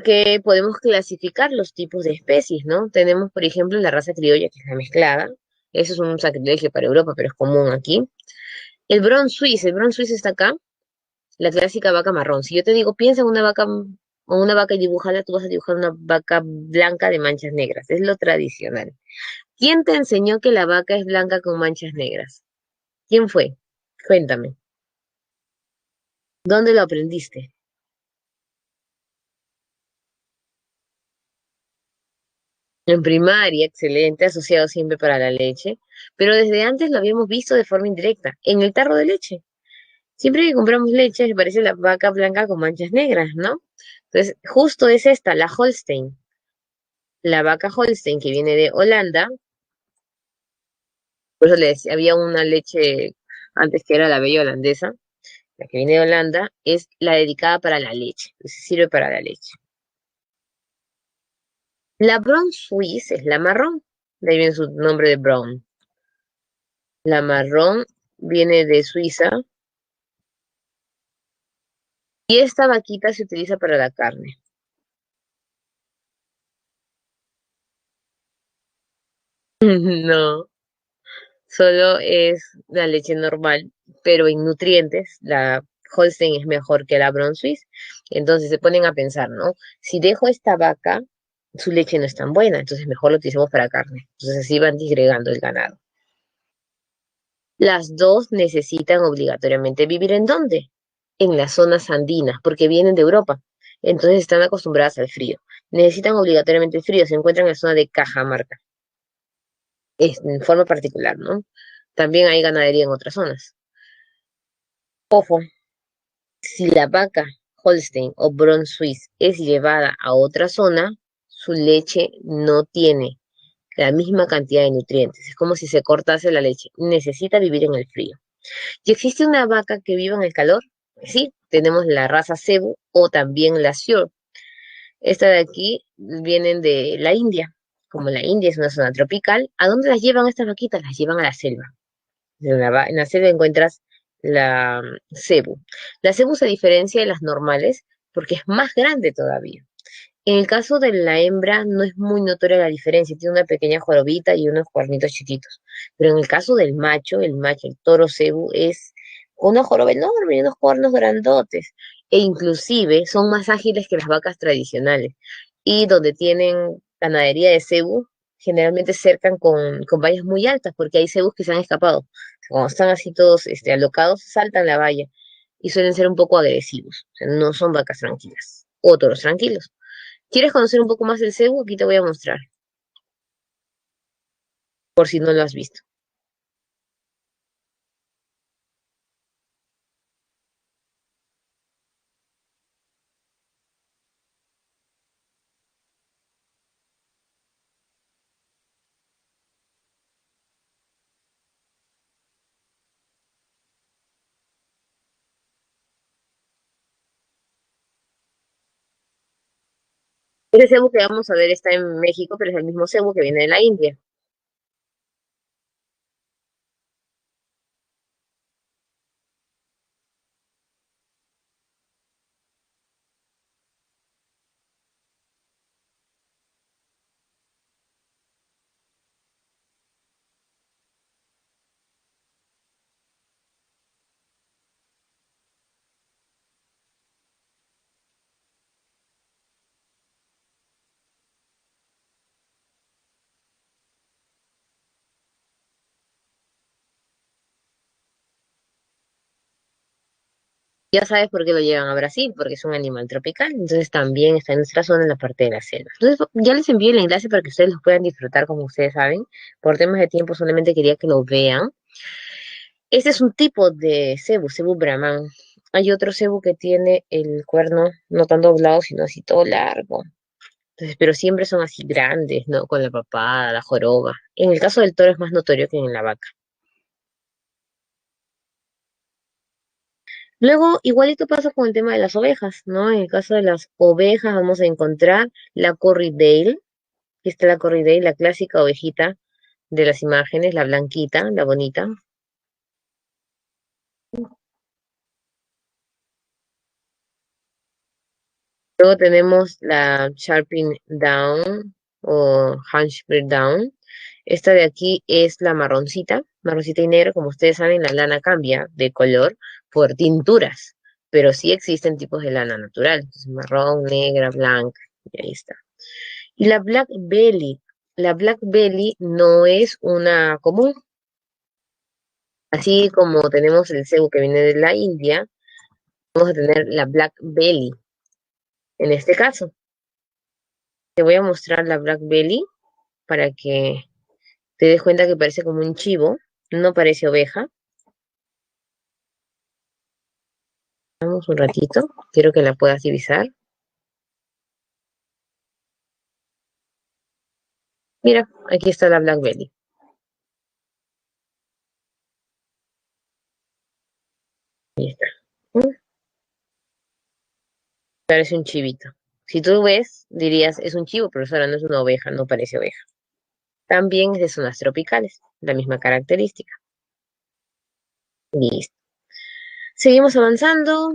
que podemos clasificar los tipos de especies, ¿no? Tenemos, por ejemplo, la raza criolla, que es la mezclada. Eso es un sacrilegio para Europa, pero es común aquí. El Bron Suisse está acá, la clásica vaca marrón. Si yo te digo, piensa en una vaca o una vaca y dibújala, tú vas a dibujar una vaca blanca de manchas negras. Es lo tradicional. ¿Quién te enseñó que la vaca es blanca con manchas negras? ¿Quién fue? Cuéntame. ¿Dónde lo aprendiste? En primaria, excelente, asociado siempre para la leche, pero desde antes lo habíamos visto de forma indirecta, en el tarro de leche. Siempre que compramos leche, aparece la vaca blanca con manchas negras, ¿no? Entonces, justo es esta, la Holstein. La vaca Holstein que viene de Holanda, por eso le decía, había una leche antes que era la bella holandesa, la que viene de Holanda, es la dedicada para la leche, entonces sirve para la leche. La Brown Swiss es la marrón, de ahí viene su nombre de Brown. La marrón viene de Suiza y esta vaquita se utiliza para la carne. No, solo es la leche normal, pero en nutrientes la Holstein es mejor que la Brown Swiss. Entonces se ponen a pensar, ¿no? Si dejo esta vaca, su leche no es tan buena, entonces mejor lo utilizamos para carne. Entonces así van disgregando el ganado. Las dos necesitan obligatoriamente vivir ¿en dónde? En las zonas andinas, porque vienen de Europa. Entonces están acostumbradas al frío. Necesitan obligatoriamente el frío, se encuentran en la zona de Cajamarca, es en forma particular, ¿no? También hay ganadería en otras zonas. Ojo, si la vaca Holstein o Bron Swiss es llevada a otra zona, su leche no tiene la misma cantidad de nutrientes. Es como si se cortase la leche. Necesita vivir en el frío. ¿Y existe una vaca que viva en el calor? Sí, tenemos la raza Cebu o también la Shire. Esta de aquí vienen de la India. Como la India es una zona tropical, ¿a dónde las llevan estas vaquitas? Las llevan a la selva. En la selva encuentras la cebu. La cebu se diferencia de las normales porque es más grande todavía. En el caso de la hembra no es muy notoria la diferencia, tiene una pequeña jorobita y unos cuernitos chiquitos. Pero en el caso del macho, el toro cebu, es con una joroba enorme y unos cuernos grandotes. E inclusive son más ágiles que las vacas tradicionales. Y donde tienen ganadería de cebu, generalmente cercan con vallas muy altas, porque hay cebus que se han escapado. Cuando están así todos alocados, saltan la valla y suelen ser un poco agresivos. O sea, no son vacas tranquilas o toros tranquilos. ¿Quieres conocer un poco más del cebo? Aquí te voy a mostrar, por si no lo has visto. Ese cebo que vamos a ver está en México, pero es el mismo cebo que viene de la India. Ya sabes por qué lo llevan a Brasil, porque es un animal tropical, entonces también está en nuestra zona en la parte de la selva. Entonces ya les envío el enlace para que ustedes los puedan disfrutar como ustedes saben. Por temas de tiempo solamente quería que lo vean. Este es un tipo de cebú, cebú brahman. Hay otro cebú que tiene el cuerno no tan doblado, sino así todo largo. Entonces, pero siempre son así grandes, ¿no? Con la papada, la joroba. En el caso del toro es más notorio que en la vaca. Luego, igualito pasa con el tema de las ovejas, ¿no? En el caso de las ovejas vamos a encontrar la Corriedale. Aquí está la Corriedale, la clásica ovejita de las imágenes, la blanquita, la bonita. Luego tenemos la Sharping Down o Hunchback Down. Esta de aquí es la marroncita, marroncita y negro. Como ustedes saben, la lana cambia de color por tinturas, pero sí existen tipos de lana natural. Entonces, marrón, negra, blanca, y ahí está. Y la Black Belly no es una común, así como tenemos el cebu que viene de la India, vamos a tener la Black Belly. En este caso, te voy a mostrar la Black Belly para que te des cuenta que parece como un chivo, no parece oveja. Vamos un ratito, quiero que la puedas divisar. Mira, aquí está la Black Belly. Ahí está. ¿Mm? Parece un chivito. Si tú ves, dirías, es un chivo, pero ahora no es una oveja, no parece oveja. También es de zonas tropicales, la misma característica. Listo. Seguimos avanzando.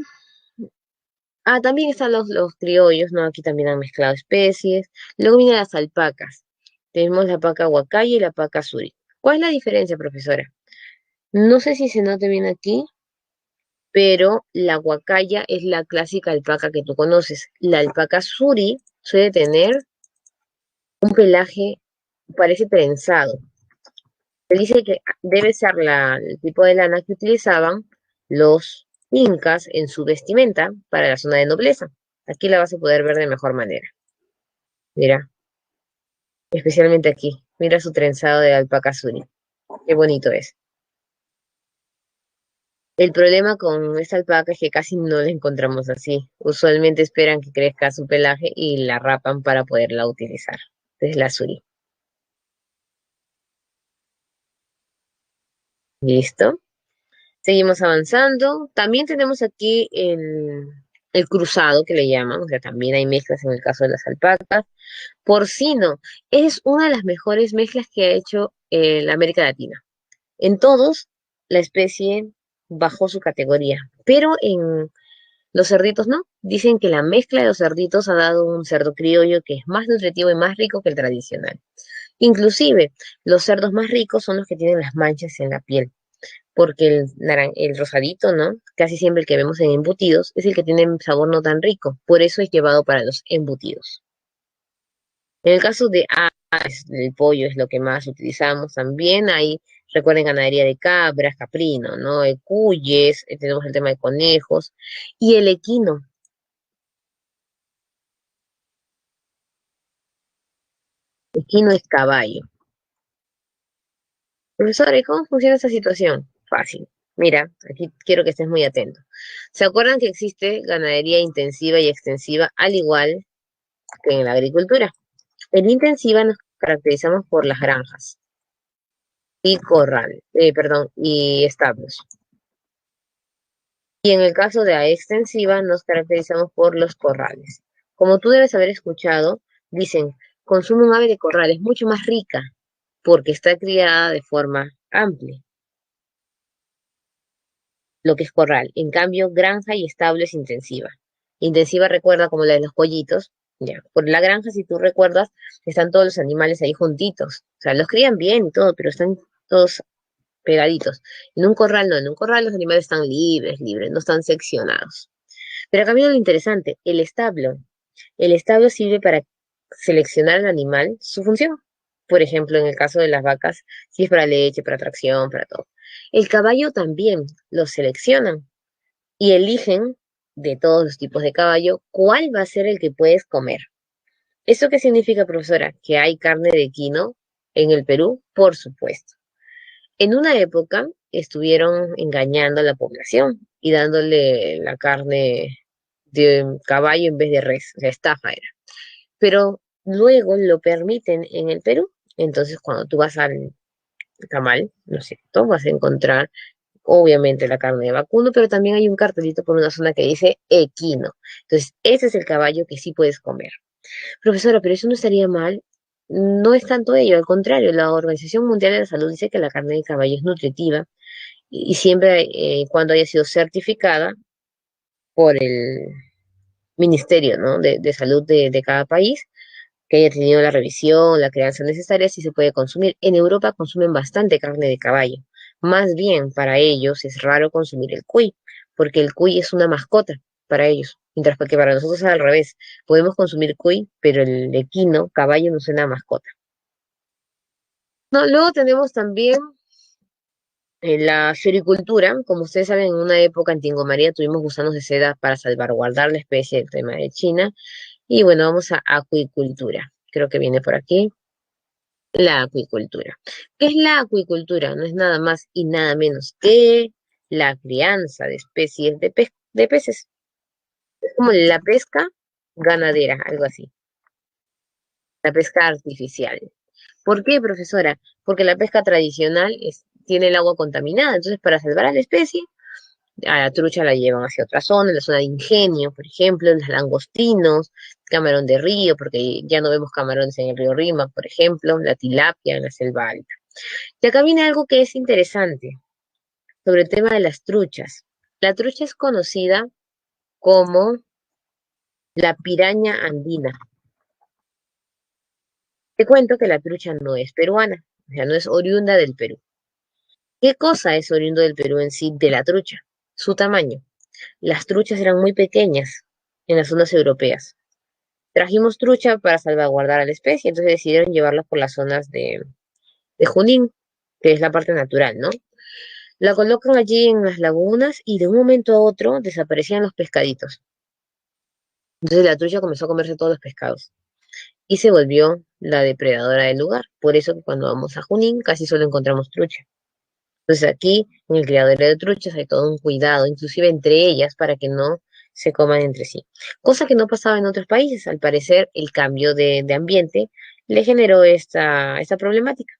Ah, también están los criollos, ¿no? Aquí también han mezclado especies. Luego vienen las alpacas. Tenemos la alpaca huacaya y la alpaca suri. ¿Cuál es la diferencia, profesora? No sé si se nota bien aquí, pero la huacaya es la clásica alpaca que tú conoces. La alpaca suri suele tener un pelaje, parece trenzado. Se dice que debe ser el tipo de lana que utilizaban los incas en su vestimenta para la zona de nobleza. Aquí la vas a poder ver de mejor manera. Mira, especialmente aquí. Mira su trenzado de alpaca suri. Qué bonito es. El problema con esta alpaca es que casi no la encontramos así. Usualmente esperan que crezca su pelaje y la rapan para poderla utilizar. Es la suri. ¿Listo? Seguimos avanzando. También tenemos aquí el cruzado que le llaman, o sea, también hay mezclas en el caso de las alpacas. Porcino es una de las mejores mezclas que ha hecho la América Latina. En todos, la especie bajó su categoría, pero en los cerditos no. Dicen que la mezcla de los cerditos ha dado un cerdo criollo que es más nutritivo y más rico que el tradicional. Inclusive, los cerdos más ricos son los que tienen las manchas en la piel porque el rosadito, ¿no? Casi siempre el que vemos en embutidos es el que tiene un sabor no tan rico, por eso es llevado para los embutidos. En el caso de aves, el pollo es lo que más utilizamos también, hay, recuerden, ganadería de cabras, caprino, ¿no? Cuyes, tenemos el tema de conejos, y el equino. Equino es caballo. Profesora, ¿y cómo funciona esta situación? Fácil. Mira, aquí quiero que estés muy atento. ¿Se acuerdan que existe ganadería intensiva y extensiva al igual que en la agricultura? En intensiva nos caracterizamos por las granjas y perdón, y establos. Y en el caso de la extensiva nos caracterizamos por los corrales. Como tú debes haber escuchado, dicen, consume un ave de corral, es mucho más rica porque está criada de forma amplia, lo que es corral. En cambio, granja y establo es intensiva. Intensiva recuerda como la de los pollitos. Ya, por la granja, si tú recuerdas, están todos los animales ahí juntitos. O sea, los crían bien y todo, pero están todos pegaditos. En un corral no, en un corral los animales están libres, libres, no están seccionados. Pero acá viene lo interesante, el establo. El establo sirve para seleccionar al animal su función. Por ejemplo, en el caso de las vacas, si es para leche, para tracción, para todo. El caballo también lo seleccionan. y eligen de todos los tipos de caballo cuál va a ser el que puedes comer. ¿Eso qué significa, profesora? ¿Que hay carne de equino en el Perú? Por supuesto. En una época estuvieron engañando a la población y dándole la carne de caballo en vez de res, o sea, estafa era. Pero luego lo permiten en el Perú. Entonces, cuando tú vas al tamal, ¿no es cierto? Vas a encontrar, obviamente, la carne de vacuno, pero también hay un cartelito por una zona que dice equino. Entonces, ese es el caballo que sí puedes comer. Profesora, pero eso no estaría mal. No es tanto ello, al contrario, la Organización Mundial de la Salud dice que la carne de caballo es nutritiva y siempre cuando haya sido certificada por el Ministerio, ¿no? de Salud de cada país, que haya tenido la revisión, la crianza necesaria, sí se puede consumir. En Europa consumen bastante carne de caballo. Más bien, para ellos es raro consumir el cuy, porque el cuy es una mascota para ellos. Mientras que para nosotros es al revés. Podemos consumir cuy, pero el equino, caballo, no es una mascota. No, luego tenemos también la sericultura. Como ustedes saben, en una época en Tingo María tuvimos gusanos de seda para salvaguardar la especie del tema de China. Y bueno, vamos a acuicultura. Creo que viene por aquí. La acuicultura. ¿Qué es la acuicultura? No es nada más y nada menos que la crianza de especies de peces. Es como la pesca ganadera, algo así. La pesca artificial. ¿Por qué, profesora? Porque la pesca tradicional tiene el agua contaminada. Entonces, para salvar a la especie, a la trucha la llevan hacia otra zona, la zona de Ingenio, por ejemplo, los langostinos, camarón de río, porque ya no vemos camarones en el río Rima, por ejemplo, la tilapia en la selva alta. Y acá viene algo que es interesante sobre el tema de las truchas. La trucha es conocida como la piraña andina. Te cuento que la trucha no es peruana, o sea, no es oriunda del Perú. ¿Qué cosa es oriundo del Perú en sí de la trucha? Su tamaño. Las truchas eran muy pequeñas en las zonas europeas. Trajimos trucha para salvaguardar a la especie, entonces decidieron llevarlas por las zonas de Junín, que es la parte natural, ¿no? La colocan allí en las lagunas y de un momento a otro desaparecían los pescaditos. Entonces la trucha comenzó a comerse todos los pescados y se volvió la depredadora del lugar. Por eso que cuando vamos a Junín casi solo encontramos trucha. Entonces aquí en el criadero de truchas hay todo un cuidado, inclusive entre ellas, para que no se coman entre sí. Cosa que no pasaba en otros países. Al parecer el cambio de ambiente le generó esta problemática.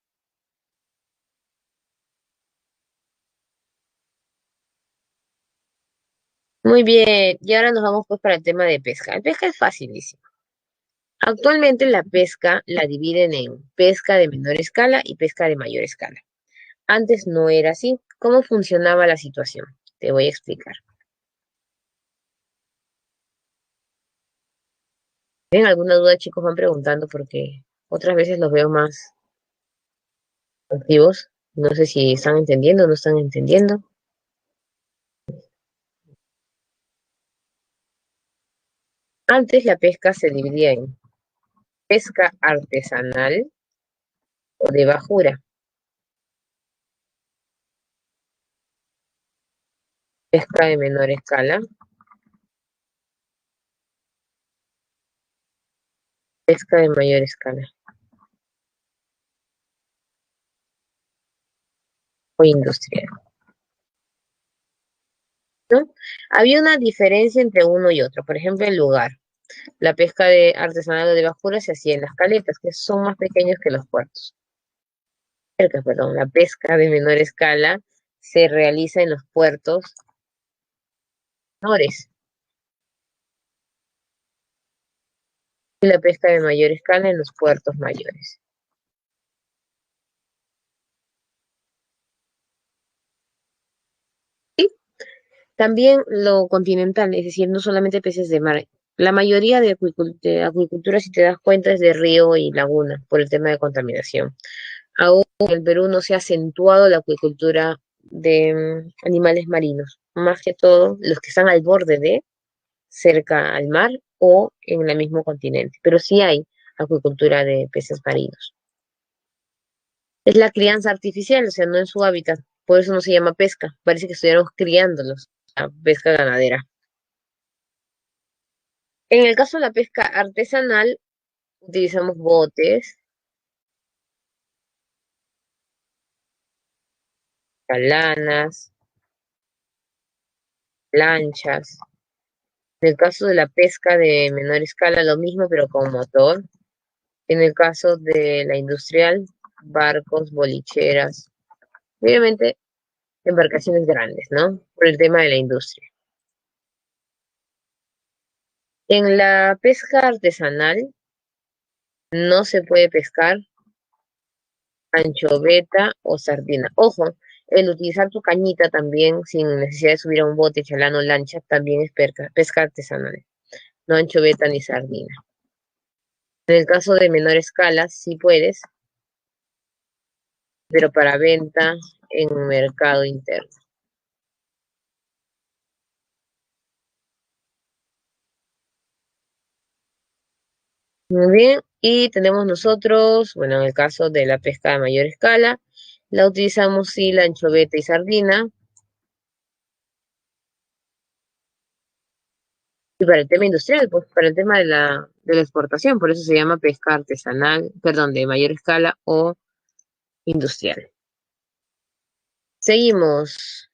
Muy bien, y ahora nos vamos pues para el tema de pesca. La pesca es facilísimo. Actualmente la pesca la dividen en pesca de menor escala y pesca de mayor escala. Antes no era así. ¿Cómo funcionaba la situación? Te voy a explicar. ¿Tienen alguna duda, chicos? Van preguntando porque otras veces los veo más activos. No sé si están entendiendo o no están entendiendo. Antes la pesca se dividía en pesca artesanal o de bajura, pesca de menor escala, pesca de mayor escala o industrial, ¿no? Había una diferencia entre uno y otro. Por ejemplo, el lugar. La pesca de artesanal o de bajura se hacía en las caletas, que son más pequeños que los puertos. Perdón. La pesca de menor escala se realiza en los puertos menores y la pesca de mayor escala en los puertos mayores. Y también lo continental, es decir, no solamente peces de mar. La mayoría de acuicultura, si te das cuenta, es de río y laguna por el tema de contaminación. Aún en el Perú no se ha acentuado la acuicultura de animales marinos, más que todo los que están al borde de, cerca al mar o en el mismo continente, pero sí hay acuicultura de peces marinos. Es la crianza artificial, o sea, no en su hábitat, por eso no se llama pesca, parece que estuviéramos criándolos. la pesca ganadera. En el caso de la pesca artesanal, utilizamos botes, chalanas, lanchas. En el caso de la pesca de menor escala, lo mismo, pero con motor. En el caso de la industrial, barcos, bolicheras. Obviamente, embarcaciones grandes, ¿no? Por el tema de la industria. En la pesca artesanal no se puede pescar anchoveta o sardina. Ojo, el utilizar tu cañita también, sin necesidad de subir a un bote, chalán o lancha, también es pesca artesanal. No anchoveta ni sardina. En el caso de menor escala, sí puedes, pero para venta en mercado interno. Muy bien, y tenemos nosotros, bueno, en el caso de la pesca de mayor escala, la utilizamos sí la anchoveta y sardina. Y para el tema industrial, pues para el tema de la exportación, por eso se llama pesca artesanal, perdón, de mayor escala o industrial. Seguimos.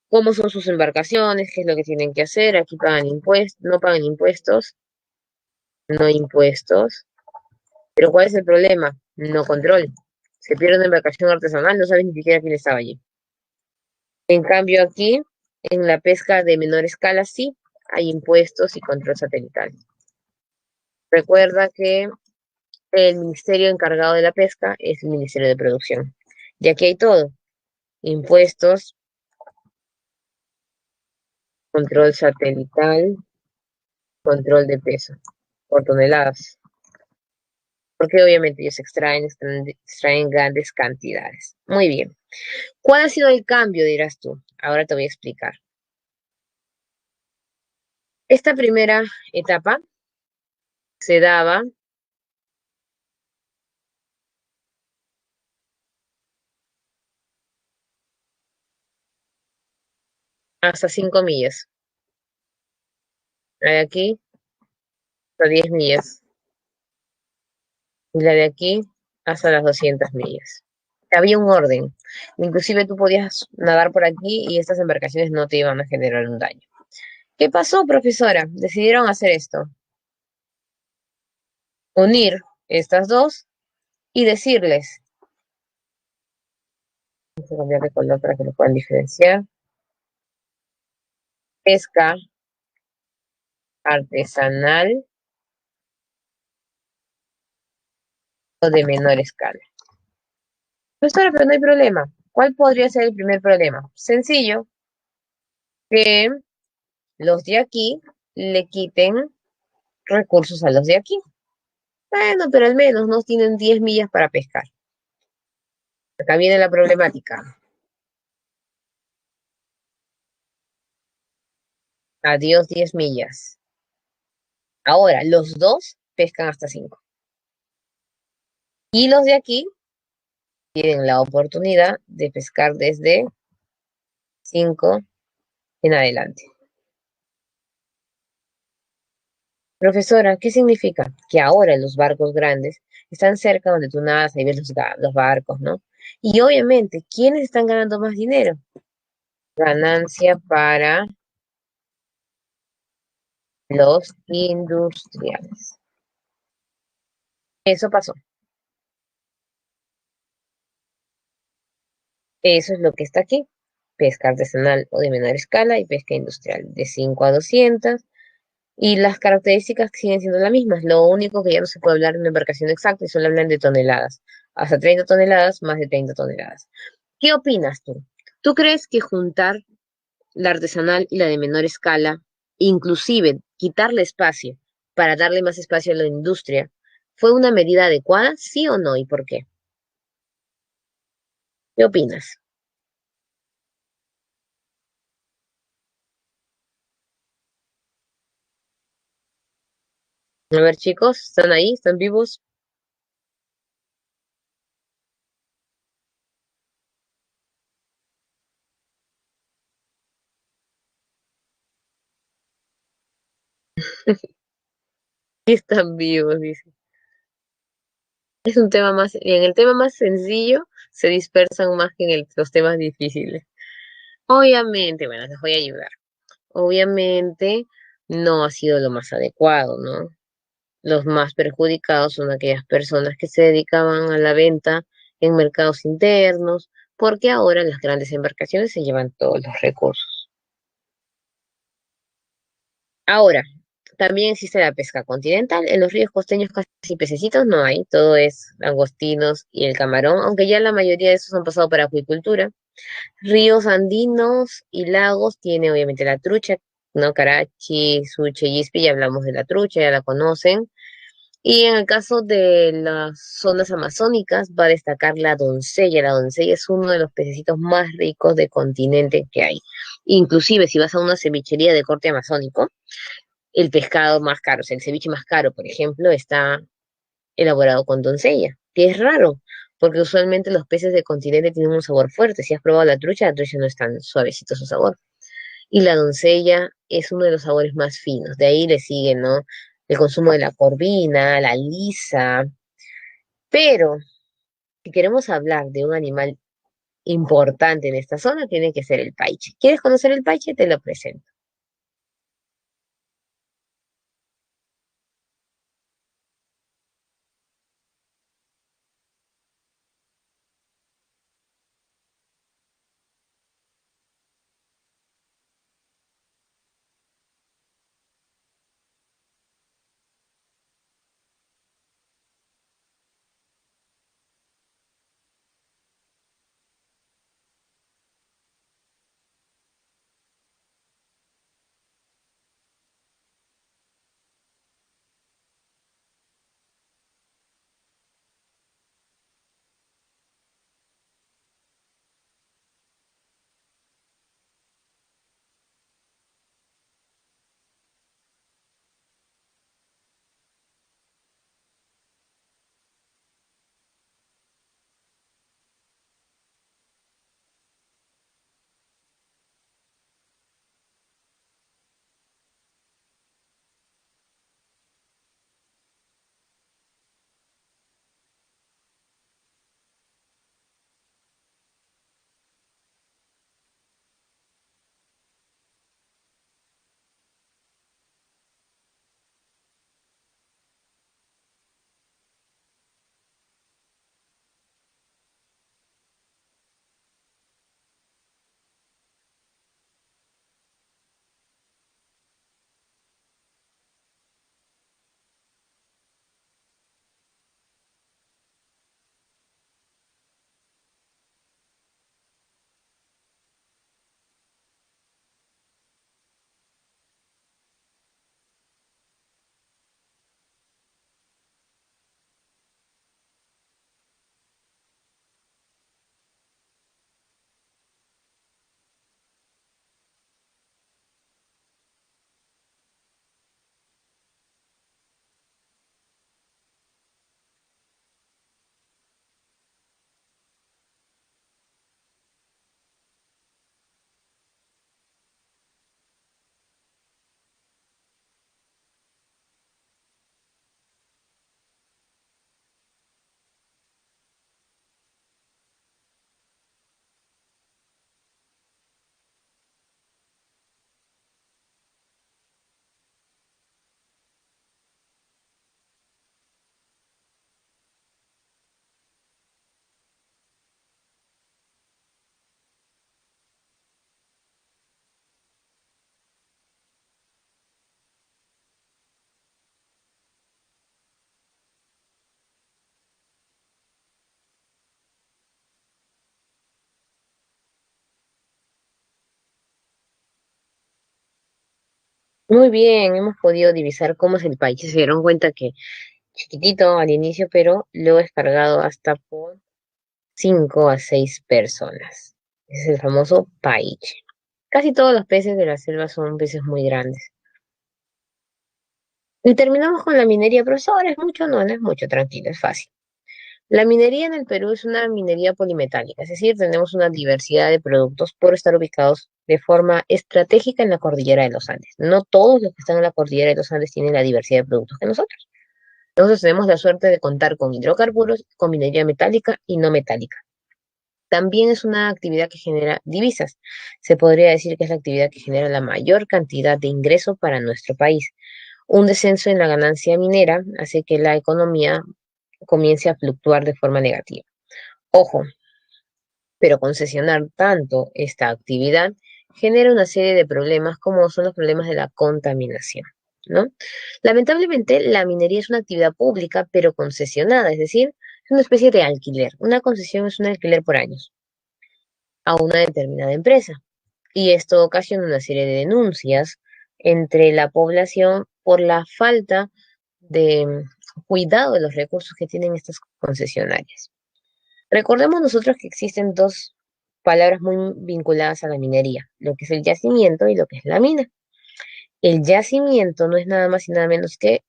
¿Cómo son sus embarcaciones? ¿Qué es lo que tienen que hacer? Aquí pagan impuestos, no pagan impuestos, no impuestos. Pero ¿cuál es el problema? No control. Se pierde una embarcación artesanal, no sabes ni siquiera quién estaba allí. En cambio aquí, en la pesca de menor escala, sí, hay impuestos y control satelital. Recuerda que el ministerio encargado de la pesca es el Ministerio de Producción. Y aquí hay todo, impuestos, control satelital, control de peso por toneladas. Porque obviamente ellos extraen grandes cantidades. Muy bien. ¿Cuál ha sido el cambio, dirás tú? Ahora te voy a explicar. Esta primera etapa se daba hasta 5 millas. La de aquí hasta 10 millas. Y la de aquí hasta las 200 millas. Había un orden. Inclusive tú podías nadar por aquí y estas embarcaciones no te iban a generar un daño. ¿Qué pasó, profesora? Decidieron hacer esto. Unir estas dos y decirles, vamos a cambiar de color para que lo puedan diferenciar, pesca artesanal o de menor escala. Profesora, pero no hay problema. ¿Cuál podría ser el primer problema? Sencillo, que los de aquí le quiten recursos a los de aquí. Bueno, pero al menos no tienen 10 millas para pescar. Acá viene la problemática. Adiós 10 millas. Ahora, los dos pescan hasta 5. Y los de aquí tienen la oportunidad de pescar desde 5 en adelante. Profesora, ¿qué significa? Que ahora los barcos grandes están cerca donde tú nadas, ahí ves los barcos, ¿no? Y obviamente, ¿quiénes están ganando más dinero? Ganancia para los industriales. Eso pasó. Eso es lo que está aquí. Pesca artesanal o de menor escala y pesca industrial de 5 a 200. Y las características siguen siendo las mismas. Lo único que ya no se puede hablar de una embarcación exacta y solo hablan de toneladas. Hasta 30 toneladas, más de 30 toneladas. ¿Qué opinas tú? ¿Tú crees que juntar la artesanal y la de menor escala, inclusive quitarle espacio para darle más espacio a la industria, fue una medida adecuada? ¿Sí o no? ¿Y por qué? ¿Qué opinas? A ver, chicos, ¿están ahí? ¿Están vivos? Sí están vivos, dice. Es un tema más, en el tema más sencillo se dispersan más que en los temas difíciles. Obviamente, bueno, les voy a ayudar. Obviamente no ha sido lo más adecuado, ¿no? Los más perjudicados son aquellas personas que se dedicaban a la venta en mercados internos, porque ahora las grandes embarcaciones se llevan todos los recursos. Ahora, también existe la pesca continental. En los ríos costeños casi pececitos no hay, todo es langostinos y el camarón, aunque ya la mayoría de esos han pasado para acuicultura. Ríos andinos y lagos tiene obviamente la trucha, ¿no? Carachi, Suche y Ispi, ya hablamos de la trucha, ya la conocen. Y en el caso de las zonas amazónicas va a destacar la doncella. La doncella es uno de los pececitos más ricos de continente que hay. Inclusive si vas a una cevichería de corte amazónico, el pescado más caro, o sea, el ceviche más caro, por ejemplo, está elaborado con doncella, que es raro, porque usualmente los peces de continente tienen un sabor fuerte. Si has probado la trucha no es tan suavecito su sabor. Y la doncella es uno de los sabores más finos. De ahí le sigue, ¿no? El consumo de la corvina, la lisa. Pero si queremos hablar de un animal importante en esta zona, tiene que ser el paiche. ¿Quieres conocer el paiche? Te lo presento. Muy bien, hemos podido divisar cómo es el paiche. Se dieron cuenta que chiquitito al inicio, pero luego es cargado hasta por 5 a 6 personas. Ese es el famoso paiche. Casi todos los peces de la selva son peces muy grandes. Y terminamos con la minería, profesor, ¿es mucho? No, no es mucho, tranquilo, es fácil. La minería en el Perú es una minería polimetálica, es decir, tenemos una diversidad de productos por estar ubicados de forma estratégica en la cordillera de los Andes. No todos los que están en la cordillera de los Andes tienen la diversidad de productos que nosotros. Nosotros tenemos la suerte de contar con hidrocarburos, con minería metálica y no metálica. También es una actividad que genera divisas. Se podría decir que es la actividad que genera la mayor cantidad de ingresos para nuestro país. Un descenso en la ganancia minera hace que la economía comience a fluctuar de forma negativa. Ojo, pero concesionar tanto esta actividad genera una serie de problemas como son los problemas de la contaminación, ¿no? Lamentablemente, la minería es una actividad pública, pero concesionada, es decir, es una especie de alquiler. Una concesión es un alquiler por años a una determinada empresa. Y esto ocasiona una serie de denuncias entre la población por la falta de cuidado de los recursos que tienen estas concesionarias. Recordemos nosotros que existen dos palabras muy vinculadas a la minería, lo que es el yacimiento y lo que es la mina. El yacimiento no es nada más y nada menos que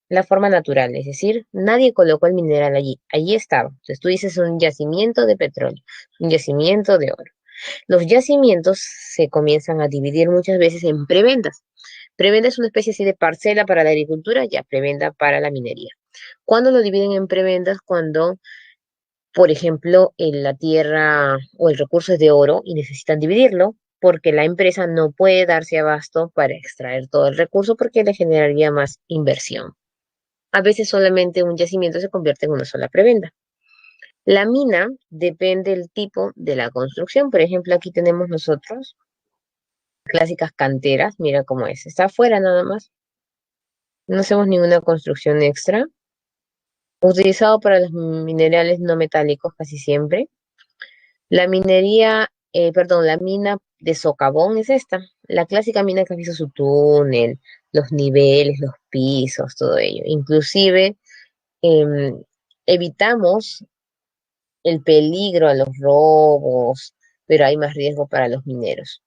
la forma natural, es decir, nadie colocó el mineral allí, allí estaba. Entonces tú dices un yacimiento de petróleo, un yacimiento de oro. Los yacimientos se comienzan a dividir muchas veces en prebendas. Preventa es una especie así de parcela para la agricultura, ya preventa para la minería. ¿Cuándo lo dividen en prebendas? Cuando, por ejemplo, en la tierra o el recurso es de oro y necesitan dividirlo porque la empresa no puede darse abasto para extraer todo el recurso porque le generaría más inversión. A veces solamente un yacimiento se convierte en una sola prebenda. La mina depende del tipo de la construcción. Por ejemplo, aquí tenemos nosotros clásicas canteras. Mira cómo es. Está afuera nada más. No hacemos ninguna construcción extra. Utilizado para los minerales no metálicos casi siempre. La minería, perdón, la mina de socavón es esta. La clásica mina que has visto su túnel, los niveles, los pisos, todo ello. Inclusive em, evitamos el peligro a los robos, pero hay más riesgo para los mineros.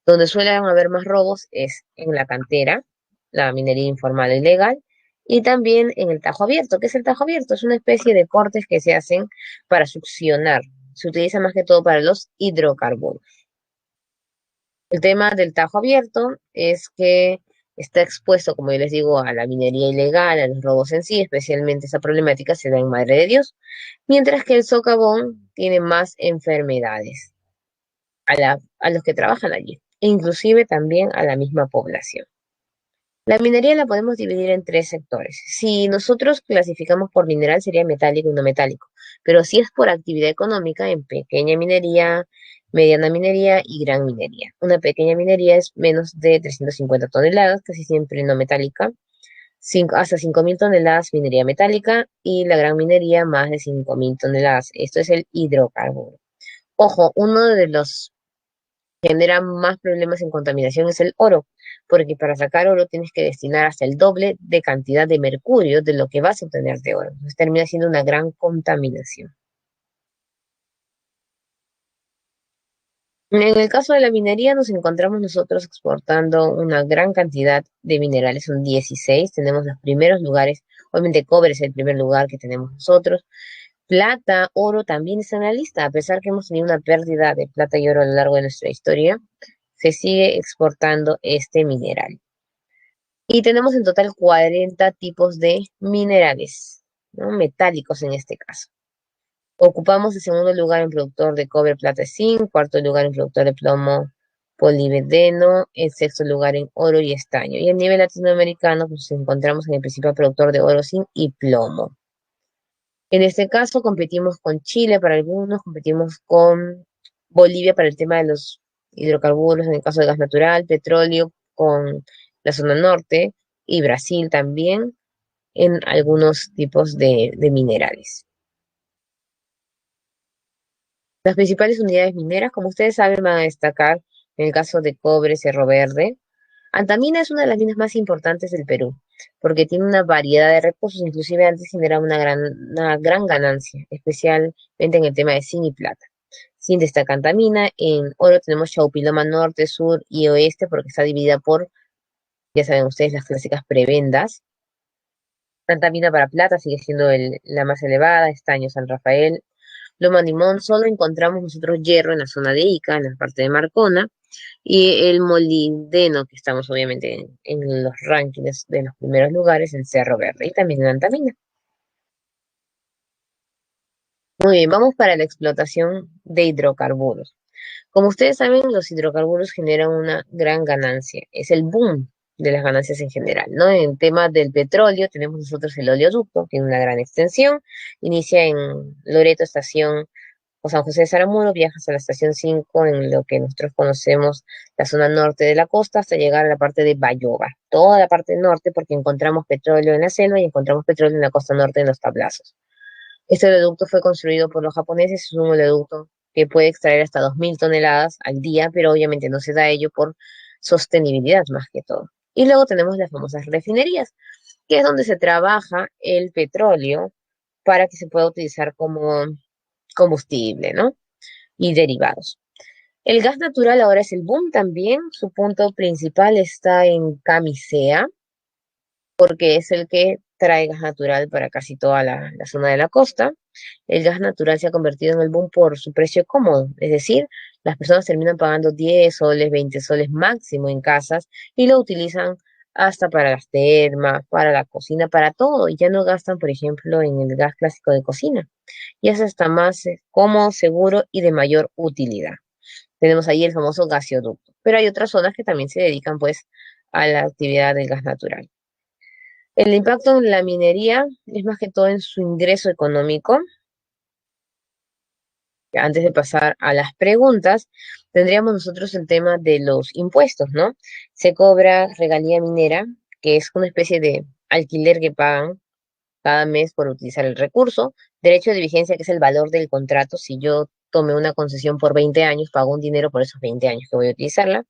Donde suelen haber más robos es en la cantera, la minería informal e ilegal, y también en el tajo abierto. ¿Qué es el tajo abierto? Es una especie de cortes que se hacen para succionar. Se utiliza más que todo para los hidrocarburos. El tema del tajo abierto es que está expuesto, como yo les digo, a la minería ilegal, a los robos en sí, especialmente esa problemática se da en Madre de Dios, mientras que el socavón tiene más enfermedades a los que trabajan allí, e inclusive también a la misma población. La minería la podemos dividir en tres sectores. Si nosotros clasificamos por mineral sería metálico y no metálico, pero si es por actividad económica, en pequeña minería, mediana minería y gran minería. Una pequeña minería es menos de 350 toneladas, casi siempre no metálica, hasta 5.000 toneladas minería metálica y la gran minería más de 5.000 toneladas. Esto es el hidrocarburo. Ojo, uno de los genera más problemas en contaminación es el oro, porque para sacar oro tienes que destinar hasta el doble de cantidad de mercurio de lo que vas a obtener de oro. Entonces termina siendo una gran contaminación. En el caso de la minería nos encontramos nosotros exportando una gran cantidad de minerales, son 16, tenemos los primeros lugares, obviamente cobre es el primer lugar que tenemos nosotros, plata, oro también está en la lista, a pesar que hemos tenido una pérdida de plata y oro a lo largo de nuestra historia, se sigue exportando este mineral. Y tenemos en total 40 tipos de minerales, ¿no? Metálicos en este caso. Ocupamos el segundo lugar en productor de cobre, plata y zinc, cuarto lugar en productor de plomo, polibdeno, el sexto lugar en oro y estaño. Y a nivel latinoamericano, pues nos encontramos en el principal productor de oro, zinc y plomo. En este caso competimos con Chile para algunos, competimos con Bolivia para el tema de los hidrocarburos, en el caso de gas natural, petróleo, con la zona norte y Brasil también en algunos tipos de minerales. Las principales unidades mineras, como ustedes saben, van a destacar en el caso de cobre, Cerro Verde. Antamina es una de las minas más importantes del Perú, porque tiene una variedad de recursos, inclusive antes generaba una gran ganancia, especialmente en el tema de zinc y plata. Zinc destaca Antamina, en oro tenemos Chaupiloma Norte, Sur y Oeste, porque está dividida por, ya saben ustedes, las clásicas prebendas. Antamina para plata sigue siendo la más elevada, Estaño San Rafael, Loma Limón, solo encontramos nosotros hierro en la zona de Ica, en la parte de Marcona, Y el molibdeno, que estamos obviamente en los rankings de los primeros lugares, en Cerro Verde y también en Antamina. Muy bien, vamos para la explotación de hidrocarburos. Como ustedes saben, los hidrocarburos generan una gran ganancia. Es el boom de las ganancias en general, ¿no? En tema del petróleo, tenemos nosotros el oleoducto, tiene una gran extensión. Inicia en Loreto, estación o San José de Saramuro, viajas a la estación 5 en lo que nosotros conocemos la zona norte de la costa hasta llegar a la parte de Bayova. Toda la parte norte porque encontramos petróleo en la selva y encontramos petróleo en la costa norte en los tablazos. Este oleoducto fue construido por los japoneses, es un oleoducto que puede extraer hasta 2.000 toneladas al día, pero obviamente no se da ello por sostenibilidad más que todo. Y luego tenemos las famosas refinerías, que es donde se trabaja el petróleo para que se pueda utilizar como combustible, ¿no? Y derivados. El gas natural ahora es el boom también. Su punto principal está en Camisea, porque es el que trae gas natural para casi toda la zona de la costa. El gas natural se ha convertido en el boom por su precio cómodo, es decir, las personas terminan pagando 10 soles, 20 soles máximo en casas y lo utilizan hasta para las termas, para la cocina, para todo, y ya no gastan, por ejemplo, en el gas clásico de cocina. Y es hasta más cómodo, seguro y de mayor utilidad. Tenemos ahí el famoso gaseoducto, pero hay otras zonas que también se dedican pues a la actividad del gas natural. El impacto en la minería es más que todo en su ingreso económico. Antes de pasar a las preguntas, tendríamos nosotros el tema de los impuestos, ¿no? Se cobra regalía minera, que es una especie de alquiler que pagan cada mes por utilizar el recurso. Derecho de vigencia, que es el valor del contrato. Si yo tomé una concesión por 20 años, pago un dinero por esos 20 años que voy a utilizarla.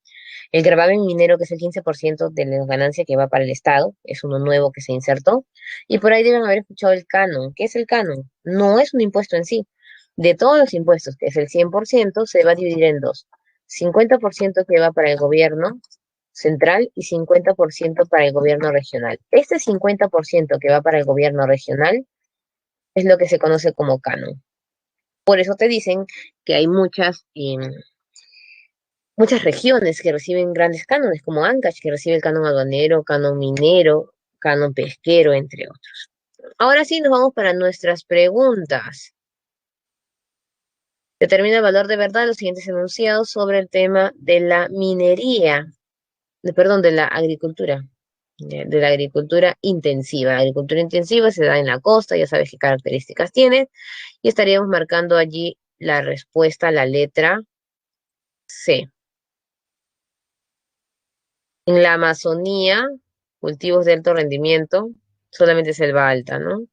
El gravamen minero, que es el 15% de la ganancia que va para el Estado, es uno nuevo que se insertó. Y por ahí deben haber escuchado el canon. ¿Qué es el canon? No es un impuesto en sí. De todos los impuestos, que es el 100%, se va a dividir en dos. 50% que va para el gobierno central y 50% para el gobierno regional. Este 50% que va para el gobierno regional es lo que se conoce como canon. Por eso te dicen que hay muchas regiones que reciben grandes cánones, como Ancash, que recibe el canon aduanero, canon minero, canon pesquero, entre otros. Ahora sí, nos vamos para nuestras preguntas. Determina el valor de verdad de los siguientes enunciados sobre el tema de la minería, perdón, de la agricultura, de la agricultura intensiva. La agricultura intensiva se da en la costa, ya sabes qué características tiene, y estaríamos marcando allí la respuesta a la letra C. En la Amazonía, cultivos de alto rendimiento, solamente selva alta, ¿no?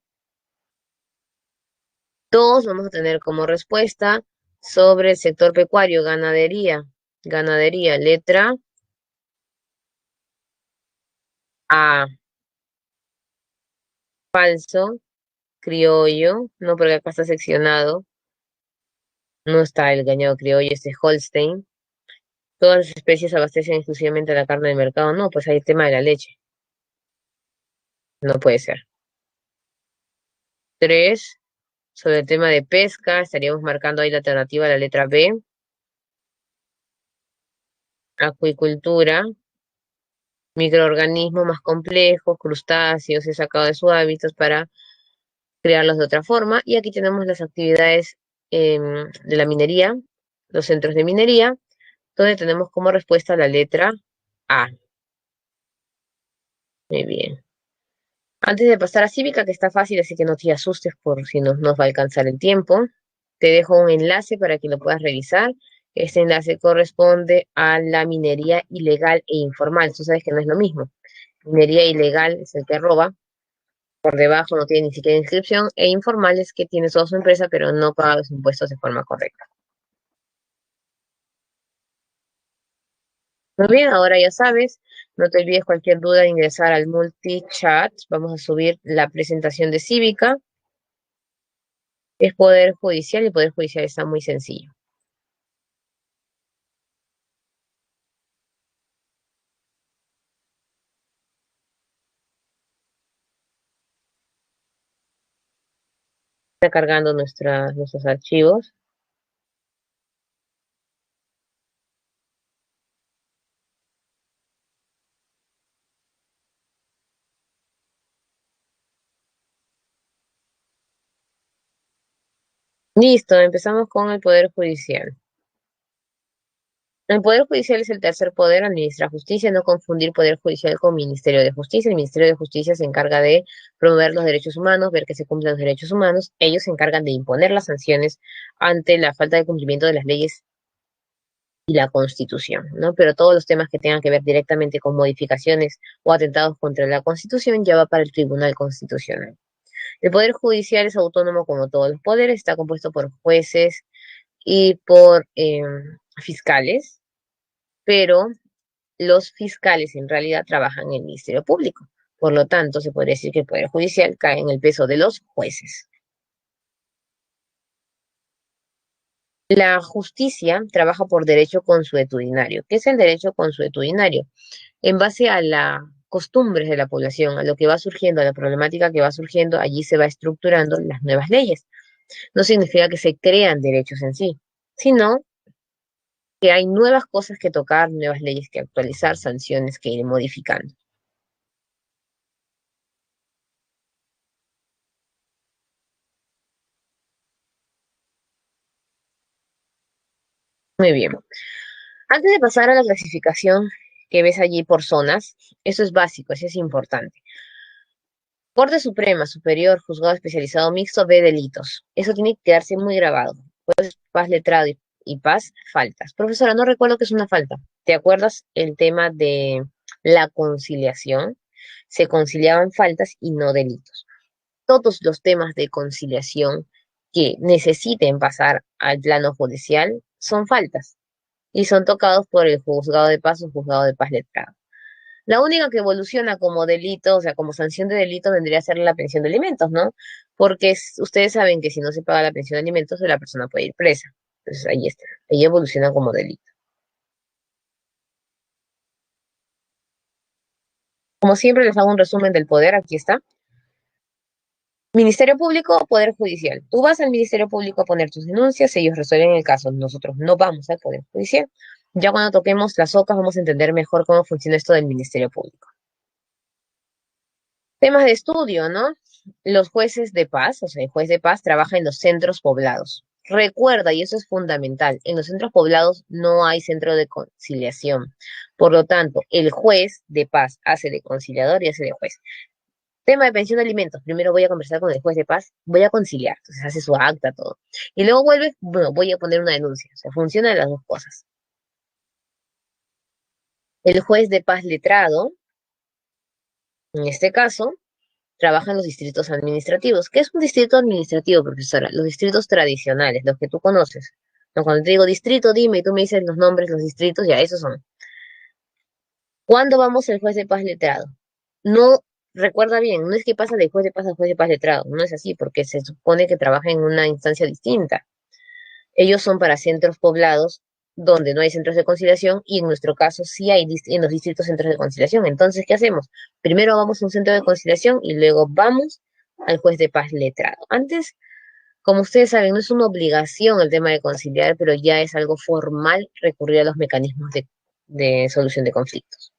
Todos vamos a tener como respuesta sobre el sector pecuario, ganadería. Ganadería, letra A. Falso, criollo, no porque acá está seccionado, no está el ganado criollo, este Holstein. Todas las especies abastecen exclusivamente la carne del mercado, no, pues hay el tema de la leche, no puede ser. 3. Sobre el tema de pesca, estaríamos marcando ahí la alternativa a la letra B. Acuicultura, microorganismos más complejos, crustáceos, es sacado de sus hábitats para crearlos de otra forma. Y aquí tenemos las actividades de la minería, los centros de minería, donde tenemos como respuesta la letra A. Muy bien. Antes de pasar a cívica, que está fácil, así que no te asustes por si no nos va a alcanzar el tiempo, te dejo un enlace para que lo puedas revisar. Este enlace corresponde a la minería ilegal e informal. Tú sabes que no es lo mismo. Minería ilegal es el que roba, por debajo no tiene ni siquiera inscripción, e informal es que tiene toda su empresa, pero no paga los impuestos de forma correcta. Muy bien, ahora ya sabes, no te olvides cualquier duda de ingresar al multichat. Vamos a subir la presentación de Cívica. Es Poder Judicial y Poder Judicial está muy sencillo. Está cargando nuestros archivos. Listo, empezamos con el Poder Judicial. El Poder Judicial es el tercer poder, administra justicia, no confundir Poder Judicial con Ministerio de Justicia. El Ministerio de Justicia se encarga de promover los derechos humanos, ver que se cumplan los derechos humanos. Ellos se encargan de imponer las sanciones ante la falta de cumplimiento de las leyes y la Constitución, ¿no? Pero todos los temas que tengan que ver directamente con modificaciones o atentados contra la Constitución ya va para el Tribunal Constitucional. El Poder Judicial es autónomo como todos los poderes, está compuesto por jueces y por fiscales, pero los fiscales en realidad trabajan en el Ministerio Público. Por lo tanto, se podría decir que el Poder Judicial cae en el peso de los jueces. La justicia trabaja por derecho consuetudinario. ¿Qué es el derecho consuetudinario? En base a las costumbres de la población, a lo que va surgiendo, a la problemática que va surgiendo, allí se va estructurando las nuevas leyes. No significa que se crean derechos en sí, sino que hay nuevas cosas que tocar, nuevas leyes que actualizar, sanciones que ir modificando. Muy bien. Antes de pasar a la clasificación que ves allí por zonas, eso es básico, eso es importante. Corte Suprema, Superior, Juzgado Especializado Mixto, ve delitos. Eso tiene que quedarse muy grabado. Pues paz letrado y paz, faltas. Profesora, no recuerdo qué es una falta. ¿Te acuerdas el tema de la conciliación? Se conciliaban faltas y no delitos. Todos los temas de conciliación que necesiten pasar al plano judicial son faltas y son tocados por el juzgado de paz o juzgado de paz letrado. La única que evoluciona como delito, o sea, como sanción de delito, vendría a ser la pensión de alimentos, ¿no? Porque ustedes saben que si no se paga la pensión de alimentos, la persona puede ir presa. Entonces ahí está, ahí evoluciona como delito. Como siempre, les hago un resumen del poder, aquí está. Ministerio Público o Poder Judicial. Tú vas al Ministerio Público a poner tus denuncias, ellos resuelven el caso. Nosotros no vamos al Poder Judicial. Ya cuando toquemos las ocas vamos a entender mejor cómo funciona esto del Ministerio Público. Temas de estudio, ¿no? Los jueces de paz, o sea, el juez de paz trabaja en los centros poblados. Recuerda, y eso es fundamental, en los centros poblados no hay centro de conciliación. Por lo tanto, el juez de paz hace de conciliador y hace de juez. Tema de pensión de alimentos. Primero voy a conversar con el juez de paz, voy a conciliar. Entonces hace su acta, todo. Y luego vuelve, bueno, voy a poner una denuncia. O sea, funciona de las dos cosas. El juez de paz letrado, en este caso, trabaja en los distritos administrativos. ¿Qué es un distrito administrativo, profesora? Los distritos tradicionales, los que tú conoces. No, cuando te digo distrito, dime y tú me dices los nombres, los distritos, ya, esos son. ¿Cuándo vamos al juez de paz letrado? No, recuerda bien, no es que pasa del juez de paz al juez de paz letrado, no es así, porque se supone que trabaja en una instancia distinta. Ellos son para centros poblados donde no hay centros de conciliación y en nuestro caso sí hay en los distritos centros de conciliación. Entonces, ¿qué hacemos? Primero vamos a un centro de conciliación y luego vamos al juez de paz letrado. Antes, como ustedes saben, no es una obligación el tema de conciliar, pero ya es algo formal recurrir a los mecanismos de solución de conflictos.